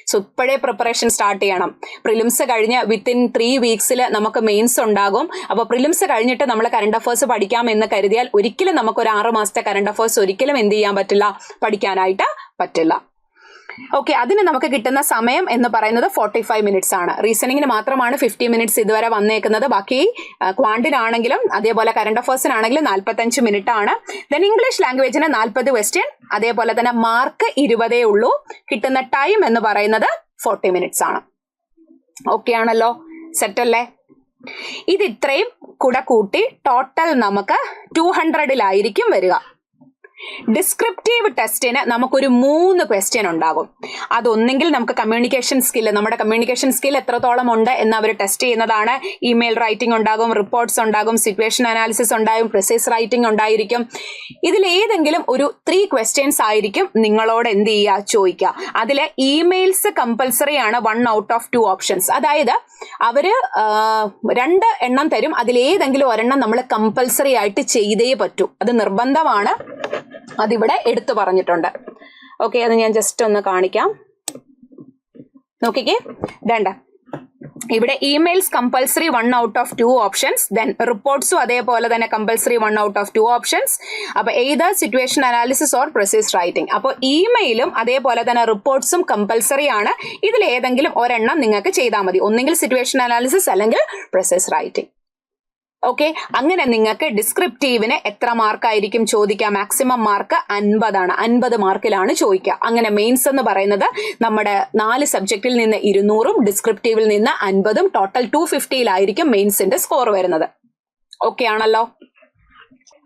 സോ ഇപ്പോഴേ പ്രിപ്പറേഷൻ സ്റ്റാർട്ട് ചെയ്യണം. പ്രിലിംസ് കഴിഞ്ഞ് വിത്തിൻ 3 വീക്സിൽ നമുക്ക് മെയിൻസ് ഉണ്ടാകും. അപ്പോൾ പ്രിലിംസ് കഴിഞ്ഞിട്ട് നമ്മൾ കറണ്ട് അഫയേഴ്സ് പഠിക്കാം എന്ന് കരുതിയാൽ ഒരിക്കലും നമുക്കൊരു 6 മാസത്തെ കറണ്ട് അഫയേഴ്സ് ഒരിക്കലും എന്ത് ചെയ്യാൻ പറ്റില്ല, പഠിക്കാനായിട്ട് പറ്റില്ല. ഓക്കെ, അതിന് നമുക്ക് കിട്ടുന്ന സമയം എന്ന് പറയുന്നത് 45 മിനിറ്റ്സ് ആണ്. റീസണിങ്ങിന് മാത്രമാണ് 50 മിനിറ്റ്സ് ഇതുവരെ വന്നേക്കുന്നത്. ബാക്കി ക്വാണ്ടിനാണെങ്കിലും അതേപോലെ കറണ്ട് അഫയേഴ്സിനാണെങ്കിലും 45 മിനിറ്റ് ആണ്. ദെൻ ഇംഗ്ലീഷ് ലാംഗ്വേജിന് 40 ക്വസ്റ്റ്യൻ, അതേപോലെ തന്നെ മാർക്ക് 20 ഉള്ളൂ. കിട്ടുന്ന ടൈം എന്ന് പറയുന്നത് 40 മിനിറ്റ്സ് ആണ്. ഓക്കെ ആണല്ലോ, സെറ്റല്ലേ? ഇത് ഇത്രയും കൂടെ കൂട്ടി ടോട്ടൽ നമുക്ക് 200 വരിക. ഡിസ്ക്രിപ്റ്റീവ് ടെസ്റ്റിന് നമുക്കൊരു 3 ക്വസ്റ്റ്യൻ ഉണ്ടാകും. അതൊന്നെങ്കിൽ നമുക്ക് കമ്മ്യൂണിക്കേഷൻ സ്കില്ല്, നമ്മുടെ കമ്മ്യൂണിക്കേഷൻ സ്കിൽ എത്രത്തോളം ഉണ്ട് എന്ന് അവർ ടെസ്റ്റ് ചെയ്യുന്നതാണ്. ഇമെയിൽ റൈറ്റിംഗ് ഉണ്ടാകും, റിപ്പോർട്ട്സ് ഉണ്ടാകും, സിറ്റുവേഷൻ അനാലിസിസ് ഉണ്ടാകും, പ്രിസൈസ് റൈറ്റിംഗ് ഉണ്ടായിരിക്കും. ഇതിലേതെങ്കിലും ഒരു 3 ക്വസ്റ്റ്യൻസ് ആയിരിക്കും നിങ്ങളോട് എന്ത് ചെയ്യുക, ചോദിക്കുക. അതിൽ ഇമെയിൽസ് കമ്പൽസറി ആണ്. 1 ഔട്ട് ഓഫ് 2 ഓപ്ഷൻസ്. അതായത് അവര് 2 എണ്ണം തരും. അതിലേതെങ്കിലും ഒരെണ്ണം നമ്മൾ കമ്പൽസറി ആയിട്ട് ചെയ്തേ പറ്റൂ. അത് നിർബന്ധമാണ്. അതിവിടെ എടുത്തു പറഞ്ഞിട്ടുണ്ട്. ഓക്കെ, അത് ഞാൻ ജസ്റ്റ് ഒന്ന് കാണിക്കാം. നോക്കിക്കേ, വേണ്ട, ഇവിടെ emails compulsory 1 out of 2 options. Then റിപ്പോർട്ട്സും അതേപോലെ തന്നെ കമ്പൽസറി 1 ഔട്ട് ഓഫ് 2 ഓപ്ഷൻസ്. അപ്പൊ either situation analysis or precise writing. അപ്പോൾ ഇമെയിലും അതേപോലെ തന്നെ റിപ്പോർട്ട്സും കമ്പൽസറി ആണ്. ഇതിൽ ഏതെങ്കിലും ഒരെണ്ണം നിങ്ങൾക്ക് ചെയ്താൽ മതി. ഒന്നെങ്കിൽ സിറ്റുവേഷൻ അനാലിസിസ് അല്ലെങ്കിൽ പ്രിസൈസ് റൈറ്റിംഗ്. ഓക്കെ, അങ്ങനെ നിങ്ങൾക്ക് ഡിസ്ക്രിപ്റ്റീവിന് എത്ര മാർക്കായിരിക്കും ചോദിക്കുക? മാക്സിമം മാർക്ക് 50 ആണ്. 50 മാർക്കിലാണ് ചോദിക്കുക. അങ്ങനെ മെയിൻസ് എന്ന് പറയുന്നത് നമ്മുടെ 4 സബ്ജക്റ്റിൽ നിന്ന് 200ഉം ഡിസ്ക്രിപ്റ്റീവിൽ നിന്ന് 50ഉം ടോട്ടൽ 250 മെയിൻസിന്റെ സ്കോർ വരുന്നത്. ഓക്കെ ആണല്ലോ?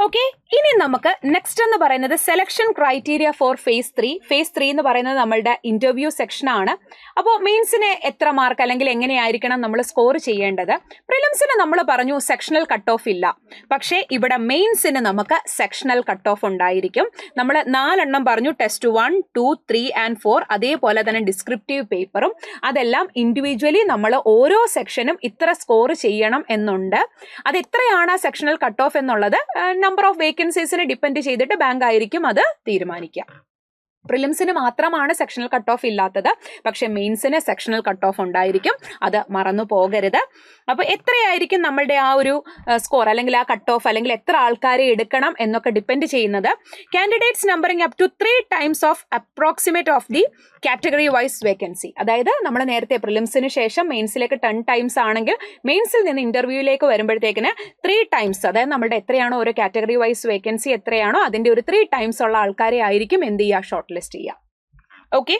ഓക്കെ, ഇനി നമുക്ക് നെക്സ്റ്റ് എന്ന് പറയുന്നത് selection criteria for phase 3. Phase 3 എന്ന് പറയുന്നത് നമ്മളുടെ ഇന്റർവ്യൂ സെക്ഷൻ ആണ്. അപ്പോൾ മെയിൻസിന് എത്ര മാർക്ക് അല്ലെങ്കിൽ എങ്ങനെയായിരിക്കണം നമ്മൾ സ്കോർ ചെയ്യേണ്ടത്? പ്രിലിംസിന് നമ്മൾ പറഞ്ഞു സെക്ഷണൽ കട്ട് ഓഫ് ഇല്ല. പക്ഷേ ഇവിടെ മെയിൻസിന് നമുക്ക് സെക്ഷണൽ കട്ട് ഓഫ് ഉണ്ടായിരിക്കും. നമ്മൾ 4 എണ്ണം പറഞ്ഞു, ടെസ്റ്റ് 1, 2, 3 and 4. അതേപോലെ തന്നെ ഡിസ്ക്രിപ്റ്റീവ് പേപ്പറും. അതെല്ലാം ഇൻഡിവിജ്വലി നമ്മൾ ഓരോ സെക്ഷനും ഇത്ര സ്കോർ ചെയ്യണം എന്നുണ്ട്. അത് എത്രയാണ് സെക്ഷണൽ കട്ട് ഓഫ് എന്നുള്ളത് നമ്പർ ഓഫ് വേക്കൻസീസിനെ ഡിപ്പെൻഡ് ചെയ്തിട്ട് ബാങ്ക് ആയിരിക്കും അത് തീരുമാനിക്കുക. പ്രിലിംസിന് മാത്രമാണ് സെക്ഷണൽ കട്ട് ഓഫ് ഇല്ലാത്തത്. പക്ഷെ മെയിൻസിന് സെക്ഷണൽ കട്ട് ഓഫ് ഉണ്ടായിരിക്കും. അത് മറന്നു പോകരുത്. അപ്പോൾ എത്രയായിരിക്കും നമ്മളുടെ ആ ഒരു സ്കോർ അല്ലെങ്കിൽ ആ കട്ട് ഓഫ് അല്ലെങ്കിൽ എത്ര ആൾക്കാരെ എടുക്കണം എന്നൊക്കെ ഡിപ്പെൻഡ് ചെയ്യുന്നത് candidates numbering up to 3 times of approximate of the category wise vacancy. അതായത് നമ്മൾ നേരത്തെ പ്രിലിംസിന് ശേഷം മെയിൻസിലേക്ക് 10 times ആണെങ്കിൽ മെയിൻസിൽ നിന്ന് ഇന്റർവ്യൂയിലേക്ക് വരുമ്പോഴത്തേക്കിന് 3 times, അതായത് നമ്മുടെ എത്രയാണോ ഓരോ കാറ്റഗറി വൈസ് വേക്കൻസി എത്രയാണോ അതിന്റെ ഒരു 3 times ഉള്ള ആൾക്കാരെ ആയിരിക്കും എന്ത് ചെയ്യുക, ഷോർട്ട് ലിസ്റ്റ് ചെയ്യുക. ഓക്കെ,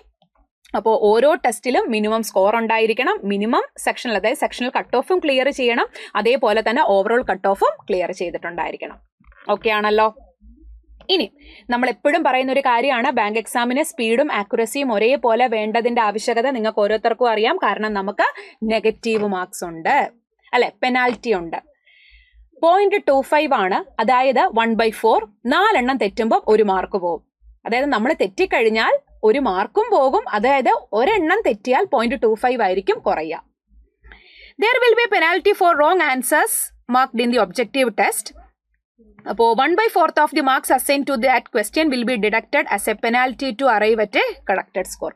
അപ്പോൾ ഓരോ ടെസ്റ്റിലും മിനിമം സ്കോർ ഉണ്ടായിരിക്കണം. മിനിമം സെക്ഷനിൽ, അതായത് സെക്ഷണൽ കട്ട് ഓഫും ക്ലിയർ ചെയ്യണം. അതേപോലെ തന്നെ ഓവറോൾ കട്ട് ഓഫും ക്ലിയർ ചെയ്തിട്ടുണ്ടായിരിക്കണം. ഓക്കെ ആണല്ലോ? ഇനി നമ്മൾ എപ്പോഴും പറയുന്ന ഒരു കാര്യമാണ്, ബാങ്ക് എക്സാമിന് സ്പീഡും ആക്യുറസിയും ഒരേപോലെ വേണ്ടതിന്റെ ആവശ്യകത നിങ്ങൾക്ക് ഓരോരുത്തർക്കും അറിയാം. കാരണം നമുക്ക് നെഗറ്റീവ് മാർക്സ് ഉണ്ട്, അല്ലെ, പെനാൽറ്റി ഉണ്ട്. 0.25 ആണ്. അതായത് 1/4. 4 എണ്ണം തെറ്റുമ്പോൾ 1 മാർക്ക് പോകും. അതായത് നമ്മൾ തെറ്റിക്കഴിഞ്ഞാൽ 1 മാർക്കും പോകും. അതായത് ഒരെണ്ണം തെറ്റിയാൽ 0.25 ആയിരിക്കും കുറയുക. There will be a penalty for wrong answers marked in the objective test. അപ്പോൾ 1/4 of the marks assigned to that question will be deducted as a penalty to arrive at a corrected score.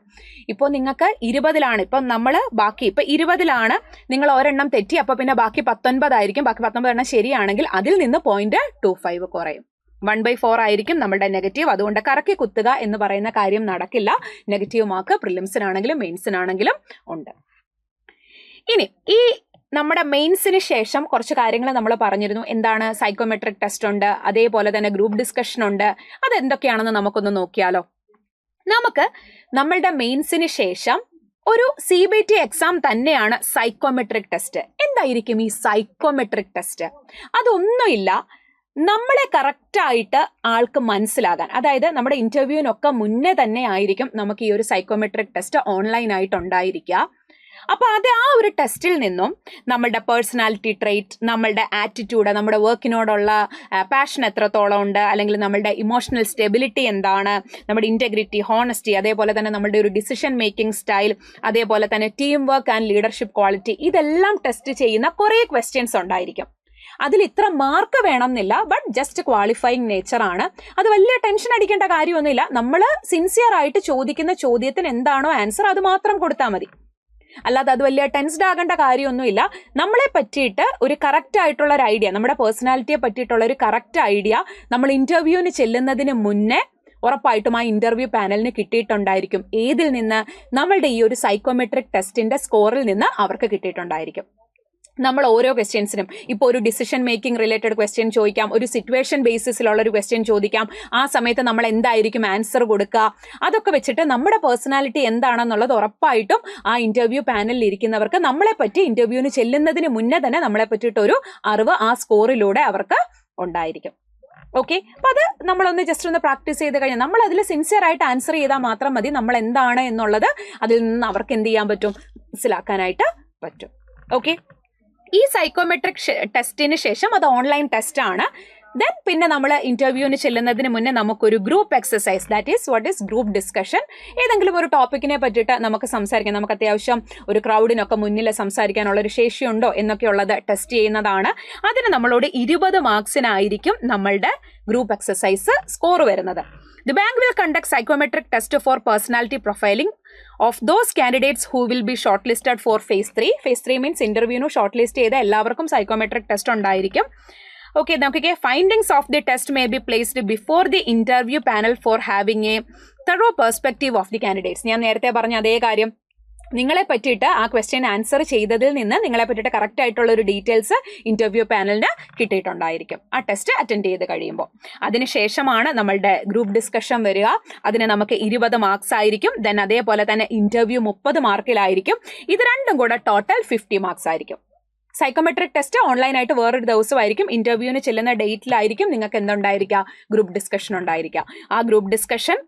ഇപ്പോൾ നിങ്ങൾക്ക് 20ലാണ്, ഇപ്പം നമ്മൾ ബാക്കി ഇപ്പം 20ലാണ് നിങ്ങൾ ഒരെണ്ണം തെറ്റി, അപ്പോൾ പിന്നെ ബാക്കി 19 ആയിരിക്കും. ബാക്കി 19 എണ്ണം ശരിയാണെങ്കിൽ അതിൽ നിന്ന് 0.25 കുറയും. 1/4 ആയിരിക്കും നമ്മുടെ നെഗറ്റീവ്. അതുകൊണ്ട് കറക്കി കുത്തുക എന്ന് പറയുന്ന കാര്യം നടക്കില്ല. നെഗറ്റീവ് മാർക്ക് പ്രിലിംസിനാണെങ്കിലും മെയിൻസിനാണെങ്കിലും ഉണ്ട്. ഇനി ഈ നമ്മുടെ മെയിൻസിന് ശേഷം കുറച്ച് കാര്യങ്ങൾ നമ്മൾ പറഞ്ഞിരുന്നു. എന്താണ്? സൈക്കോമെട്രിക് ടെസ്റ്റ് ഉണ്ട്, അതേപോലെ തന്നെ ഗ്രൂപ്പ് ഡിസ്കഷൻ ഉണ്ട്. അതെന്തൊക്കെയാണെന്ന് നമുക്കൊന്ന് നോക്കിയാലോ. നമുക്ക് നമ്മളുടെ മെയിൻസിന് ശേഷം ഒരു CBT എക്സാം തന്നെയാണ് സൈക്കോമെട്രിക് ടെസ്റ്റ്. എന്തായിരിക്കും ഈ സൈക്കോമെട്രിക് ടെസ്റ്റ്? അതൊന്നുമില്ല, നമ്മളെ കറക്റ്റായിട്ട് ആൾക്ക് മനസ്സിലാകാൻ, അതായത് നമ്മുടെ ഇന്റർവ്യൂവിനൊക്കെ മുന്നേ തന്നെ ആയിരിക്കും നമുക്ക് ഈ ഒരു സൈക്കോമെട്രിക് ടെസ്റ്റ് ഓൺലൈനായിട്ട് ഉണ്ടായിരിക്കുക. അപ്പോൾ അത് ആ ഒരു ടെസ്റ്റിൽ നിന്നും നമ്മളുടെ പേഴ്സണാലിറ്റി ട്രേറ്റ്, നമ്മളുടെ ആറ്റിറ്റ്യൂഡ്, നമ്മുടെ വർക്കിനോടുള്ള പാഷൻ എത്രത്തോളം ഉണ്ട്, അല്ലെങ്കിൽ നമ്മളുടെ ഇമോഷണൽ സ്റ്റെബിലിറ്റി എന്താണ്, നമ്മുടെ ഇൻറ്റഗ്രിറ്റി, ഹോണസ്റ്റി, അതേപോലെ തന്നെ നമ്മളുടെ ഒരു ഡിസിഷൻ മേക്കിംഗ് സ്റ്റൈൽ, അതേപോലെ തന്നെ team work and leadership quality, ഇതെല്ലാം ടെസ്റ്റ് ചെയ്യുന്ന കുറേ ക്വസ്റ്റ്യൻസ് ഉണ്ടായിരിക്കും. അതിൽ ഇത്ര മാർക്ക് വേണമെന്നില്ല, ബട്ട് ജസ്റ്റ് ക്വാളിഫയിങ് നേച്ചറാണ്. അത് വലിയ ടെൻഷൻ അടിക്കേണ്ട കാര്യമൊന്നുമില്ല. നമ്മൾ സിൻസിയർ ആയിട്ട് ചോദിക്കുന്ന ചോദ്യത്തിന് എന്താണോ ആൻസർ അത് മാത്രം കൊടുത്താൽ മതി. അല്ലാതെ അത് വലിയ ടെൻസ്ഡ് ആകേണ്ട കാര്യമൊന്നുമില്ല. നമ്മളെ പറ്റിയിട്ട് ഒരു കറക്റ്റ് ആയിട്ടുള്ള ഒരു ഐഡിയ, നമ്മുടെ പേഴ്സണാലിറ്റിയെ പറ്റിയിട്ടുള്ള ഒരു കറക്റ്റ് ഐഡിയ നമ്മൾ ഇന്റർവ്യൂവിന് ചെല്ലുന്നതിന് മുന്നേ ഉറപ്പായിട്ടും ആ ഇന്റർവ്യൂ പാനലിന് കിട്ടിയിട്ടുണ്ടായിരിക്കും. ഏതിൽ നിന്ന്? നമ്മളുടെ ഈ ഒരു സൈക്കോമെട്രിക് ടെസ്റ്റിന്റെ സ്കോറിൽ നിന്ന് അവർക്ക് കിട്ടിയിട്ടുണ്ടായിരിക്കും. നമ്മൾ ഓരോ ക്വസ്റ്റ്യൻസിനും, ഇപ്പോൾ ഒരു ഡിസിഷൻ മേക്കിംഗ് റിലേറ്റഡ് ക്വസ്റ്റ്യൻ ചോദിക്കാം, ഒരു സിറ്റുവേഷൻ ബേസിസിലുള്ള ഒരു ക്വസ്റ്റ്യൻ ചോദിക്കാം. ആ സമയത്ത് നമ്മൾ എന്തായിരിക്കും ആൻസർ കൊടുക്കുക, അതൊക്കെ വെച്ചിട്ട് നമ്മുടെ പേഴ്സണാലിറ്റി എന്താണെന്നുള്ളത് ഉറപ്പായിട്ടും ആ ഇന്റർവ്യൂ പാനലിൽ ഇരിക്കുന്നവർക്ക് നമ്മളെ പറ്റി ഇന്റർവ്യൂവിന് ചെല്ലുന്നതിന് മുന്നേ തന്നെ നമ്മളെ പറ്റിയിട്ടൊരു അറിവ് ആ സ്കോറിലൂടെ അവർക്ക് ഉണ്ടായിരിക്കും. ഓക്കെ, അപ്പം അത് നമ്മളൊന്ന് ജസ്റ്റ് ഒന്ന് പ്രാക്ടീസ് ചെയ്ത് കഴിഞ്ഞാൽ നമ്മൾ അതിൽ സിൻസിയർ ആയിട്ട് ആൻസർ ചെയ്താൽ മാത്രം മതി. നമ്മൾ എന്താണ് എന്നുള്ളത് അതിൽ നിന്ന് അവർക്ക് എന്ത് ചെയ്യാൻ പറ്റും, മനസ്സിലാക്കാനായിട്ട് പറ്റും. ഓക്കെ, ഈ സൈക്കോമെട്രിക് ടെസ്റ്റിന് ശേഷം അത് ഓൺലൈൻ ടെസ്റ്റ് ആണ്. ദെൻ പിന്നെ നമ്മൾ ഇന്റർവ്യൂവിന് ചെല്ലുന്നതിന് മുന്നേ നമുക്കൊരു group exercise, that is what is group discussion. ഏതെങ്കിലും ഒരു ടോപ്പിക്കിനെ പറ്റിയിട്ട് നമുക്ക് സംസാരിക്കാം, നമുക്ക് അത്യാവശ്യം ഒരു ക്രൗഡിനൊക്കെ മുന്നിൽ സംസാരിക്കാനുള്ള ഒരു ശേഷിയുണ്ടോ എന്നൊക്കെയുള്ളത് ടെസ്റ്റ് ചെയ്യുന്നതാണ്. അതിന് നമ്മളോട് 20 മാർക്സിനായിരിക്കും നമ്മളുടെ ഗ്രൂപ്പ് എക്സസൈസ് സ്കോർ വരുന്നത്. The bank will conduct psychometric test for personality profiling of those candidates who will be shortlisted for phase 3. Phase 3 means ഇന്റർവ്യൂവിന് ഷോർട്ട് ലിസ്റ്റ് ചെയ്ത എല്ലാവർക്കും സൈക്കോമെട്രിക് ടെസ്റ്റ് ഉണ്ടായിരിക്കും. ഓക്കെ, നോക്കിക്കേ, findings of the test may be placed before the interview panel four having A thorough perspective of the candidates. ഞാൻ നേരത്തെ പറഞ്ഞ അതേ കാര്യം, നിങ്ങളെ പറ്റിയിട്ട് ആ ക്വസ്റ്റ്യൻ ആൻസർ ചെയ്തതിൽ നിന്ന് നിങ്ങളെ പറ്റിയിട്ട് കറക്റ്റ് ആയിട്ടുള്ള ഒരു ഡീറ്റെയിൽസ് ഇന്റർവ്യൂ പാനലിന് കിട്ടിയിട്ടുണ്ടായിരിക്കും ആ ടെസ്റ്റ് അറ്റൻഡ് ചെയ്ത് കഴിയുമ്പോൾ. അതിനുശേഷമാണ് നമ്മളുടെ ഗ്രൂപ്പ് ഡിസ്കഷൻ വരിക. അതിന് നമുക്ക് 20 മാർക്സ് ആയിരിക്കും. ദെൻ അതേപോലെ തന്നെ ഇന്റർവ്യൂ 30 മാർക്കിലായിരിക്കും. ഇത് രണ്ടും കൂടെ ടോട്ടൽ 50 മാർക്സ് ആയിരിക്കും. സൈക്കോമെട്രിക് ടെസ്റ്റ് ഓൺലൈനായിട്ട് വേറൊരു ദിവസമായിരിക്കും. ഇന്റർവ്യൂവിന് ചെല്ലുന്ന ഡേറ്റിലായിരിക്കും നിങ്ങൾക്ക് എന്തുണ്ടായിരിക്കുക, ഗ്രൂപ്പ് ഡിസ്കഷൻ ഉണ്ടായിരിക്കുക. ആ ഗ്രൂപ്പ് ഡിസ്കഷൻ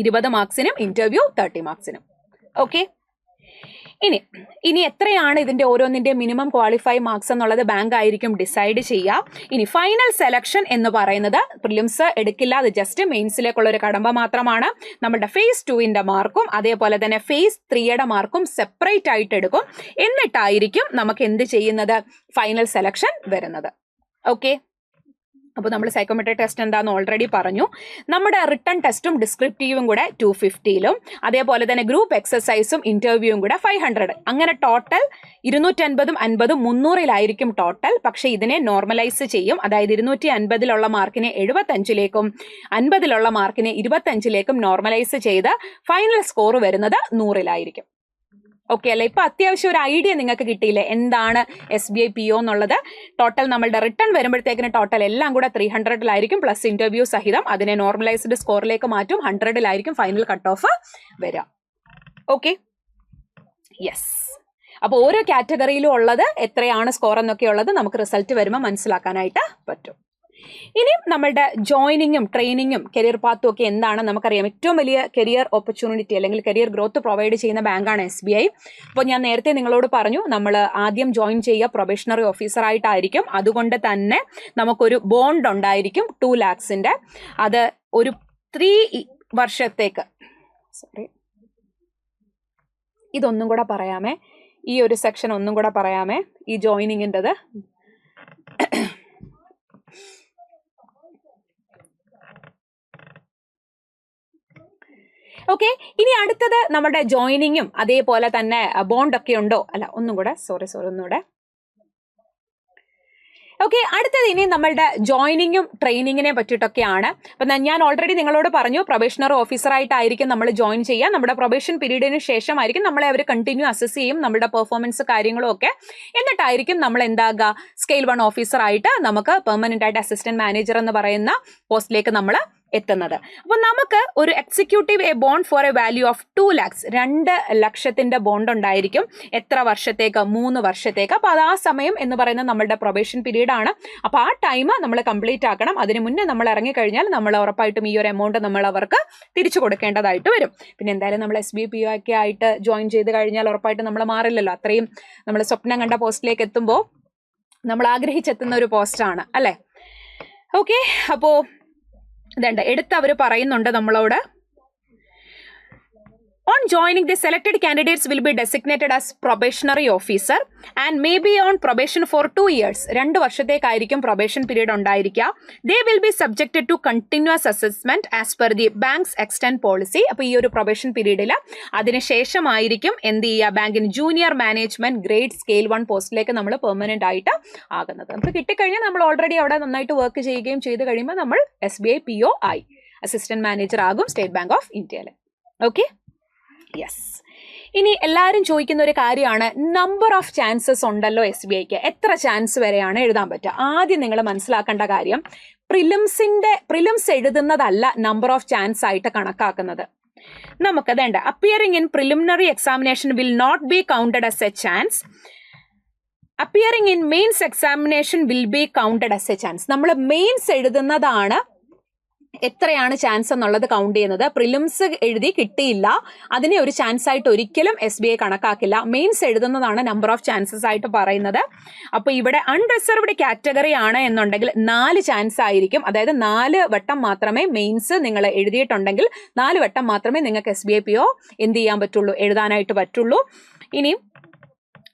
20 മാർക്സിനും ഇന്റർവ്യൂ 30 മാർക്സിനും. ഓക്കെ, ഇനി എത്രയാണ് ഇതിന്റെ ഓരോന്നിന്റെ മിനിമം ക്വാളിഫൈ മാർക്സ് എന്നുള്ളത് ബാങ്ക് ആയിരിക്കും ഡിസൈഡ് ചെയ്യുക. ഇനി ഫൈനൽ സെലക്ഷൻ എന്ന് പറയുന്നത് പ്രിലിംസ് എടുക്കില്ല, അത് ജസ്റ്റ് മെയിൻസിലേക്കുള്ള ഒരു കടമ്പ മാത്രമാണ്. നമ്മുടെ phase 2 മാർക്കും അതേപോലെ തന്നെ phase 3 മാർക്കും സെപ്പറേറ്റ് ആയിട്ട് എടുക്കും. എന്നിട്ടായിരിക്കും നമുക്ക് എന്ത് ചെയ്യുന്നത്, ഫൈനൽ സെലക്ഷൻ വരുന്നത്. ഓക്കെ, അപ്പോൾ നമ്മൾ സൈക്കോമെട്രിക് ടെസ്റ്റ് എന്താന്ന് ഓൾറെഡി പറഞ്ഞു. നമ്മുടെ റിട്ടൺ ടെസ്റ്റും ഡിസ്ക്രിപ്റ്റീവും കൂടെ 250ലും അതേപോലെ തന്നെ ഗ്രൂപ്പ് എക്സസൈസും ഇന്റർവ്യൂവും കൂടെ 500. അങ്ങനെ ടോട്ടൽ 250, 50, 300 ടോട്ടൽ. പക്ഷെ ഇതിനെ നോർമലൈസ് ചെയ്യും. അതായത് 250 മാർക്കിനെ 75ലേക്കും 50 മാർക്കിനെ 25ലേക്കും നോർമലൈസ് ചെയ്ത് ഫൈനൽ സ്കോർ വരുന്നത് 100. ഓക്കെ അല്ലേ? ഇപ്പൊ അത്യാവശ്യം ഒരു ഐഡിയ നിങ്ങൾക്ക് കിട്ടിയില്ലേ എന്താണ് SBI PO എന്നുള്ളത്. ടോട്ടൽ നമ്മളുടെ റിട്ടേൺ വരുമ്പോഴത്തേക്കിന് ടോട്ടൽ എല്ലാം കൂടെ 300 പ്ലസ് ഇന്റർവ്യൂ സഹിതം അതിനെ നോർമലൈസ്ഡ് സ്കോറിലേക്ക് മാറ്റും. 100 ഫൈനൽ കട്ട് ഓഫ് വരിക. Okay, yes. അപ്പോൾ ഓരോ കാറ്റഗറിയിലും ഉള്ളത് എത്രയാണ് സ്കോർ എന്നൊക്കെ ഉള്ളത് നമുക്ക് റിസൾട്ട് വരുമ്പോൾ മനസ്സിലാക്കാനായിട്ട് പറ്റും. ഇനി നമ്മളുടെ ജോയിനിങ്ങും ട്രെയിനിങ്ങും കരിയർ പാത്തും ഒക്കെ എന്താണെന്ന് നമുക്കറിയാം. ഏറ്റവും വലിയ കരിയർ ഓപ്പർച്യൂണിറ്റി അല്ലെങ്കിൽ കരിയർ ഗ്രോത്ത് പ്രൊവൈഡ് ചെയ്യുന്ന ബാങ്കാണ് SBI. അപ്പോൾ ഞാൻ നേരത്തെ നിങ്ങളോട് പറഞ്ഞു, നമ്മൾ ആദ്യം ജോയിൻ ചെയ്യുക പ്രൊബേഷണറി ഓഫീസർ ആയിട്ടായിരിക്കും. അതുകൊണ്ട് തന്നെ നമുക്കൊരു ബോണ്ട് ഉണ്ടായിരിക്കും 2 lakhs. അത് ഒരു 3 വർഷത്തേക്ക്. ഇതൊന്നും കൂടെ പറയാമേ, ഈ ഒരു സെക്ഷൻ ഒന്നും കൂടെ പറയാമേ, ഈ ജോയിനിങ്ങിൻ്റെത്. ഓക്കെ, ഇനി അടുത്തത് നമ്മുടെ ജോയിനിങ്ങും അതേപോലെ തന്നെ ബോണ്ടൊക്കെ ഉണ്ടോ, അല്ല ഒന്നും കൂടെ ഒന്നുകൂടെ. ഓക്കെ, അടുത്തത് ഇനി നമ്മളുടെ ജോയിനിങ്ങും ട്രെയിനിങ്ങിനെ പറ്റിയിട്ടൊക്കെയാണ്. അപ്പം ഞാൻ ഓൾറെഡി നിങ്ങളോട് പറഞ്ഞു, പ്രൊബേഷണറി ഓഫീസറായിട്ടായിരിക്കും നമ്മൾ ജോയിൻ ചെയ്യുക. നമ്മുടെ പ്രൊബേഷൻ പീരീഡിന് ശേഷമായിരിക്കും നമ്മളെ അവർ കണ്ടിന്യൂ അസസ് ചെയ്യും, നമ്മുടെ പെർഫോമൻസ് കാര്യങ്ങളും ഒക്കെ. എന്നിട്ടായിരിക്കും നമ്മൾ എന്താകുക, സ്കെയിൽ 1 ഓഫീസറായിട്ട് നമുക്ക് പെർമനന്റ് ആയിട്ട് അസിസ്റ്റന്റ് മാനേജർ എന്ന് പറയുന്ന പോസ്റ്റിലേക്ക് നമ്മൾ എത്തുന്നത്. അപ്പോൾ നമുക്ക് ഒരു executive a bond for a value of 2 lakhs 2 ലക്ഷത്തിന്റെ ബോണ്ട് ഉണ്ടായിരിക്കും. എത്ര വർഷത്തേക്ക്? 3 വർഷത്തേക്ക്. അപ്പോൾ അത് ആ സമയം എന്ന് പറയുന്നത് നമ്മളുടെ പ്രൊബേഷൻ പീരീഡ് ആണ്. അപ്പോൾ ആ ടൈം നമ്മൾ കംപ്ലീറ്റ് ആക്കണം. അതിന് മുന്നേ നമ്മൾ ഇറങ്ങിക്കഴിഞ്ഞാൽ നമ്മൾ ഉറപ്പായിട്ടും ഈ ഒരു എമൗണ്ട് നമ്മൾ അവർക്ക് തിരിച്ചു കൊടുക്കേണ്ടതായിട്ട് വരും. പിന്നെ എന്തായാലും നമ്മൾ SBPO ഒക്കെ ആയിട്ട് ജോയിൻ ചെയ്ത് കഴിഞ്ഞാൽ ഉറപ്പായിട്ടും നമ്മൾ മാറില്ലല്ലോ. അത്രയും നമ്മൾ സ്വപ്നം കണ്ട പോസ്റ്റിലേക്ക് എത്തുമ്പോൾ നമ്മൾ ആഗ്രഹിച്ചെത്തുന്ന ഒരു പോസ്റ്റാണ് അല്ലേ? ഓക്കെ, അപ്പോൾ ഇതുണ്ട് എടുത്ത് അവർ പറയുന്നുണ്ട് നമ്മളോട്. On joining, the selected candidates will be designated as probationary officer and may be on probation for 2 years. 2 വർഷത്തേക്കായിരിക്കും probation period ഉണ്ടായിരിക്കുക. They will be subjected to continuous assessment as per the bank's extent policy. അപ്പോൾ ഈ ഒരു probation പീരീഡിൽ അതിനുശേഷമായിരിക്കും എന്ത് ചെയ്യുക, ബാങ്കിന് junior management grade scale 1 പോസ്റ്റിലേക്ക് നമ്മൾ പെർമനന്റ് ആയിട്ട് ആകുന്നത്. നമുക്ക് കിട്ടിക്കഴിഞ്ഞാൽ നമ്മൾ ഓൾറെഡി അവിടെ നന്നായിട്ട് വർക്ക് ചെയ്യുകയും ചെയ്ത് കഴിയുമ്പോൾ നമ്മൾ SBI PO ആയി, അസിസ്റ്റന്റ് മാനേജർ ആകും സ്റ്റേറ്റ് ബാങ്ക് ഓഫ് ഇന്ത്യയിൽ. Okay, yes. ഇനി എല്ലാവരും ചോദിക്കുന്ന ഒരു കാര്യമാണ്, നമ്പർ ഓഫ് ചാൻസസ് ഉണ്ടല്ലോ SBIക്ക്, എത്ര ചാൻസ് വരെയാണ് എഴുതാൻ പറ്റുക? ആദ്യം നിങ്ങൾ മനസ്സിലാക്കേണ്ട കാര്യം, പ്രിലിംസ് എഴുതുന്നതല്ല നമ്പർ ഓഫ് ചാൻസ് ആയിട്ട് കണക്കാക്കുന്നത്. നമുക്ക് വേണ്ട appearing in preliminary examination will not be counted as a chance. Appearing in mains examination will be counted as a chance. നമ്മൾ മെയിൻസ് എഴുതുന്നതാണ് എത്രയാണ് ചാൻസ് എന്നുള്ളത് കൗണ്ട് ചെയ്യുന്നത്. പ്രിലിംസ് എഴുതി കിട്ടിയില്ല, അതിനെ ഒരു ചാൻസ് ആയിട്ട് ഒരിക്കലും SBI കണക്കാക്കില്ല. മെയിൻസ് എഴുതുന്നതാണ് നമ്പർ ഓഫ് ചാൻസസ് ആയിട്ട് പറയുന്നത്. അപ്പോൾ ഇവിടെ അൺറിസർവ്ഡ് കാറ്റഗറി ആണ് എന്നുണ്ടെങ്കിൽ 4 ചാൻസ് ആയിരിക്കും. അതായത് 4 വട്ടം മാത്രമേ മെയിൻസ് നിങ്ങൾ എഴുതിയിട്ടുണ്ടെങ്കിൽ 4 വട്ടം മാത്രമേ നിങ്ങൾക്ക് SBI PO എന്ത് ചെയ്യാൻ പറ്റുള്ളൂ, എഴുതാനായിട്ട് പറ്റുള്ളൂ. ഇനി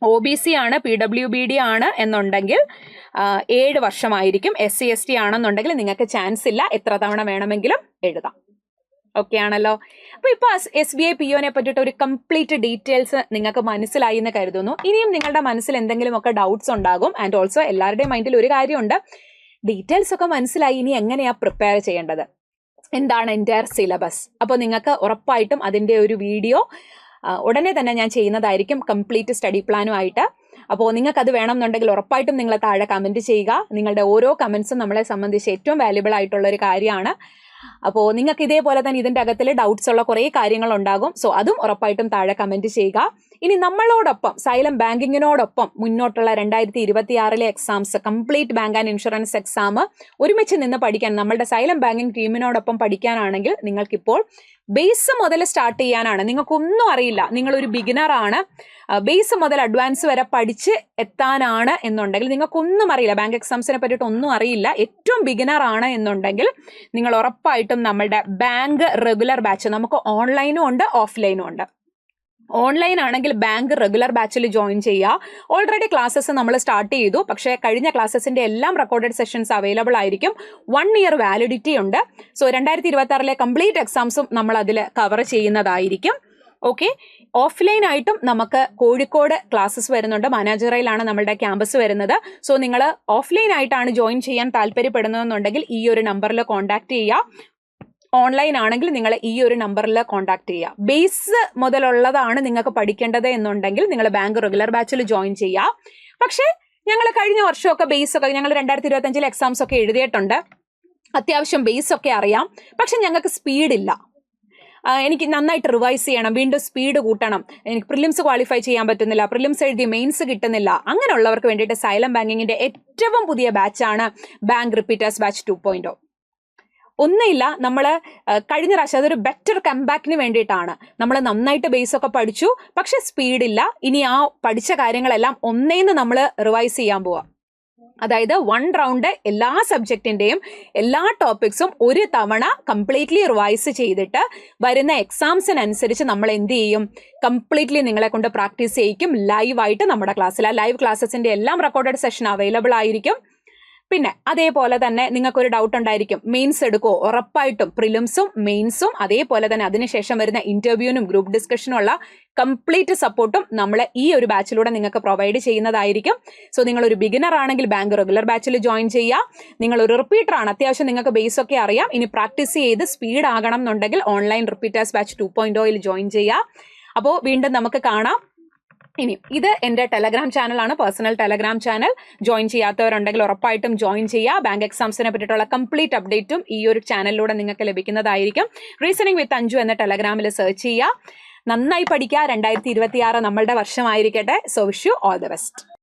OBC ആണ്, PWBD ആണ് എന്നുണ്ടെങ്കിൽ 7 വർഷമായിരിക്കും. SC ST ആണെന്നുണ്ടെങ്കിൽ നിങ്ങൾക്ക് ചാൻസ് ഇല്ല, എത്ര തവണ വേണമെങ്കിലും എഴുതാം. ഓക്കെ ആണല്ലോ? അപ്പോൾ ഇപ്പോൾ SBI POനെ പറ്റിയിട്ട് ഒരു കംപ്ലീറ്റ് ഡീറ്റെയിൽസ് നിങ്ങൾക്ക് മനസ്സിലായി എന്ന് കരുതുന്നു. ഇനിയും നിങ്ങളുടെ മനസ്സിൽ എന്തെങ്കിലുമൊക്കെ ഡൗട്ട്സ് ഉണ്ടാകും. ആൻഡ് ഓൾസോ എല്ലാവരുടെയും മൈൻഡിൽ ഒരു കാര്യമുണ്ട്, ഡീറ്റെയിൽസ് ഒക്കെ മനസ്സിലായി, ഇനി എങ്ങനെയാണ് പ്രിപ്പയർ ചെയ്യേണ്ടത്, എന്താണ് എൻ്റയർ സിലബസ്? അപ്പോൾ നിങ്ങൾക്ക് ഉറപ്പായിട്ടും അതിൻ്റെ ഒരു വീഡിയോ ഉടനെ തന്നെ ഞാൻ ചെയ്യുന്നതായിരിക്കും, കംപ്ലീറ്റ് സ്റ്റഡി പ്ലാനുമായിട്ട്. അപ്പോൾ നിങ്ങൾക്ക് അത് വേണമെന്നുണ്ടെങ്കിൽ ഉറപ്പായിട്ടും നിങ്ങൾ താഴെ കമൻറ്റ് ചെയ്യുക. നിങ്ങളുടെ ഓരോ കമൻസും നമ്മളെ സംബന്ധിച്ച് ഏറ്റവും വാല്യുബിൾ ആയിട്ടുള്ള ഒരു കാര്യമാണ്. അപ്പോൾ നിങ്ങൾക്ക് ഇതേപോലെ തന്നെ ഇതിൻ്റെ അകത്തിൽ ഡൗട്ട്സ് ഉള്ള കുറേ കാര്യങ്ങളുണ്ടാകും. സോ അതും ഉറപ്പായിട്ടും താഴെ കമൻറ്റ് ചെയ്യുക. ഇനി നമ്മളോടൊപ്പം സൈലം ബാങ്കിങ്ങിനോടൊപ്പം മുന്നോട്ടുള്ള 2026 exams, complete bank and insurance exam ഒരുമിച്ച് നിന്ന് പഠിക്കാൻ, നമ്മളുടെ സൈലം ബാങ്കിങ് ടീമിനോടൊപ്പം പഠിക്കാനാണെങ്കിൽ നിങ്ങൾക്കിപ്പോൾ ബേസ് മുതൽ സ്റ്റാർട്ട് ചെയ്യാനാണ്. നിങ്ങൾക്കൊന്നും അറിയില്ല, നിങ്ങളൊരു ബിഗിനർ ആണ്, ബേസ് മുതൽ അഡ്വാൻസ് വരെ പഠിച്ച് എത്താനാണ് എന്നുണ്ടെങ്കിൽ, നിങ്ങൾക്കൊന്നും അറിയില്ല, ബാങ്ക് എക്സാംസിനെ പറ്റിയിട്ട് ഒന്നും അറിയില്ല, ഏറ്റവും ബിഗിനർ ആണ് എന്നുണ്ടെങ്കിൽ നിങ്ങൾ ഉറപ്പായിട്ടും നമ്മളുടെ ബാങ്ക് റെഗുലർ ബാച്ച്, നമുക്ക് ഓൺലൈനും ഉണ്ട് ഓഫ്ലൈനും ഉണ്ട്. ഓൺലൈൻ ആണെങ്കിൽ ബാങ്ക് റെഗുലർ ബാച്ചിൽ ജോയിൻ ചെയ്യുക. ഓൾറെഡി ക്ലാസ്സസ് നമ്മൾ സ്റ്റാർട്ട് ചെയ്തു, പക്ഷേ കഴിഞ്ഞ ക്ലാസ്സസിൻ്റെ എല്ലാം റെക്കോർഡഡ് സെഷൻസ് അവൈലബിൾ ആയിരിക്കും. 1 ഇയർ വാലിഡിറ്റി ഉണ്ട്. സോ 2026 കംപ്ലീറ്റ് എക്സാംസും നമ്മൾ അതിൽ കവർ ചെയ്യുന്നതായിരിക്കും. ഓക്കെ, ഓഫ്ലൈൻ ആയിട്ടും നമുക്ക് കോഴിക്കോട് ക്ലാസ്സസ് വരുന്നുണ്ട്. മാനേജറയിലാണ് നമ്മളുടെ ക്യാമ്പസ് വരുന്നത്. സോ നിങ്ങൾ ഓഫ്ലൈൻ ആയിട്ടാണ് ജോയിൻ ചെയ്യാൻ താല്പര്യപ്പെടുന്നതെന്നുണ്ടെങ്കിൽ ഈ ഒരു നമ്പറിൽ കോൺടാക്ട് ചെയ്യുക. ഓൺലൈൻ ആണെങ്കിൽ നിങ്ങൾ ഈ ഒരു നമ്പറിൽ കോൺടാക്ട് ചെയ്യുക. ബേസ് മുതലുള്ളതാണ് നിങ്ങൾക്ക് പഠിക്കേണ്ടത് എന്നുണ്ടെങ്കിൽ നിങ്ങൾ ബാങ്ക് റെഗുലർ ബാച്ചിൽ ജോയിൻ ചെയ്യുക. പക്ഷേ ഞങ്ങൾ കഴിഞ്ഞ വർഷമൊക്കെ ബേസ് ഒക്കെ ഞങ്ങൾ 2025 എക്സാംസ് ഒക്കെ എഴുതിയിട്ടുണ്ട്, അത്യാവശ്യം ബേസ് ഒക്കെ അറിയാം. പക്ഷെ ഞങ്ങൾക്ക് സ്പീഡില്ല, എനിക്ക് നന്നായിട്ട് റിവൈസ് ചെയ്യണം, വീണ്ടും സ്പീഡ് കൂട്ടണം, എനിക്ക് പ്രിലിംസ് ക്വാളിഫൈ ചെയ്യാൻ പറ്റുന്നില്ല, പ്രിലിംസ് എഴുതി മെയിൻസ് കിട്ടുന്നില്ല. അങ്ങനെയുള്ളവർക്ക് വേണ്ടിയിട്ട് സൈലം ബാങ്കിങ്ങിന്റെ ഏറ്റവും പുതിയ ബാച്ചാണ് ബാങ്ക് റിപ്പീറ്റേഴ്സ് ബാച്ച് 2.0. ഒന്നുമില്ല, നമ്മൾ കഴിഞ്ഞ പ്രാവശ്യം അതൊരു ബെറ്റർ കംബാക്കിന് വേണ്ടിയിട്ടാണ്. നമ്മൾ നന്നായിട്ട് ബേസ് ഒക്കെ പഠിച്ചു, പക്ഷെ സ്പീഡില്ല. ഇനി ആ പഠിച്ച കാര്യങ്ങളെല്ലാം ഒന്നേന്ന് നമ്മൾ റിവൈസ് ചെയ്യാൻ പോവാം. അതായത് 1 റൗണ്ട് എല്ലാ സബ്ജക്റ്റിൻ്റെയും എല്ലാ ടോപ്പിക്സും ഒരു തവണ കംപ്ലീറ്റ്ലി റിവൈസ് ചെയ്തിട്ട് വരുന്ന എക്സാംസിനനുസരിച്ച് നമ്മൾ എന്ത് ചെയ്യും, കംപ്ലീറ്റ്ലി നിങ്ങളെ കൊണ്ട് പ്രാക്ടീസ് ചെയ്യിക്കും ലൈവായിട്ട് നമ്മുടെ ക്ലാസ്സിൽ. ആ ലൈവ് ക്ലാസ്സസിൻ്റെ എല്ലാം റെക്കോർഡഡ് സെഷൻ അവൈലബിൾ ആയിരിക്കും. പിന്നെ അതേപോലെ തന്നെ നിങ്ങൾക്കൊരു ഡൗട്ട് ഉണ്ടായിരിക്കും, മെയിൻസ് എടുക്കുമോ? ഉറപ്പായിട്ടും പ്രിലിംസും മെയിൻസും അതേപോലെ തന്നെ അതിനുശേഷം വരുന്ന ഇന്റർവ്യൂവിനും ഗ്രൂപ്പ് ഡിസ്കഷനും ഉള്ള കംപ്ലീറ്റ് സപ്പോർട്ടും നമ്മൾ ഈ ഒരു ബാച്ചിലൂടെ നിങ്ങൾക്ക് പ്രൊവൈഡ് ചെയ്യുന്നതായിരിക്കും. സോ നിങ്ങളൊരു ബിഗിനർ ആണെങ്കിൽ ബാങ്ക് റെഗുലർ ബാച്ചിൽ ജോയിൻ ചെയ്യുക. നിങ്ങളൊരു റിപ്പീറ്റർ ആണ്, അത്യാവശ്യം നിങ്ങൾക്ക് ബേസ് ഒക്കെ അറിയാം, ഇനി പ്രാക്ടീസ് ചെയ്ത് സ്പീഡ് ആകണം എന്നുണ്ടെങ്കിൽ ഓൺലൈൻ റിപ്പീറ്റേഴ്സ് ബാച്ച് 2.0 ജോയിൻ ചെയ്യുക. അപ്പോൾ വീണ്ടും നമുക്ക് കാണാം. ഇനി ഇത് എൻ്റെ ടെലഗ്രാം ചാനലാണ്, പേഴ്സണൽ ടെലഗ്രാം ചാനൽ. ജോയിൻ ചെയ്യാത്തവരുണ്ടെങ്കിൽ ഉറപ്പായിട്ടും ജോയിൻ ചെയ്യുക. ബാങ്ക് എക്സാംസിനെ പറ്റിയിട്ടുള്ള കംപ്ലീറ്റ് അപ്ഡേറ്റും ഈ ഒരു ചാനലിലൂടെ നിങ്ങൾക്ക് ലഭിക്കുന്നതായിരിക്കും. റീസണിംഗ് വിത്ത് അഞ്ജു എന്ന ടെലഗ്രാമിൽ സെർച്ച് ചെയ്യുക. നന്നായി പഠിക്കുക. 2026 നമ്മളുടെ വർഷമായിരിക്കട്ടെ. So wish you all the best.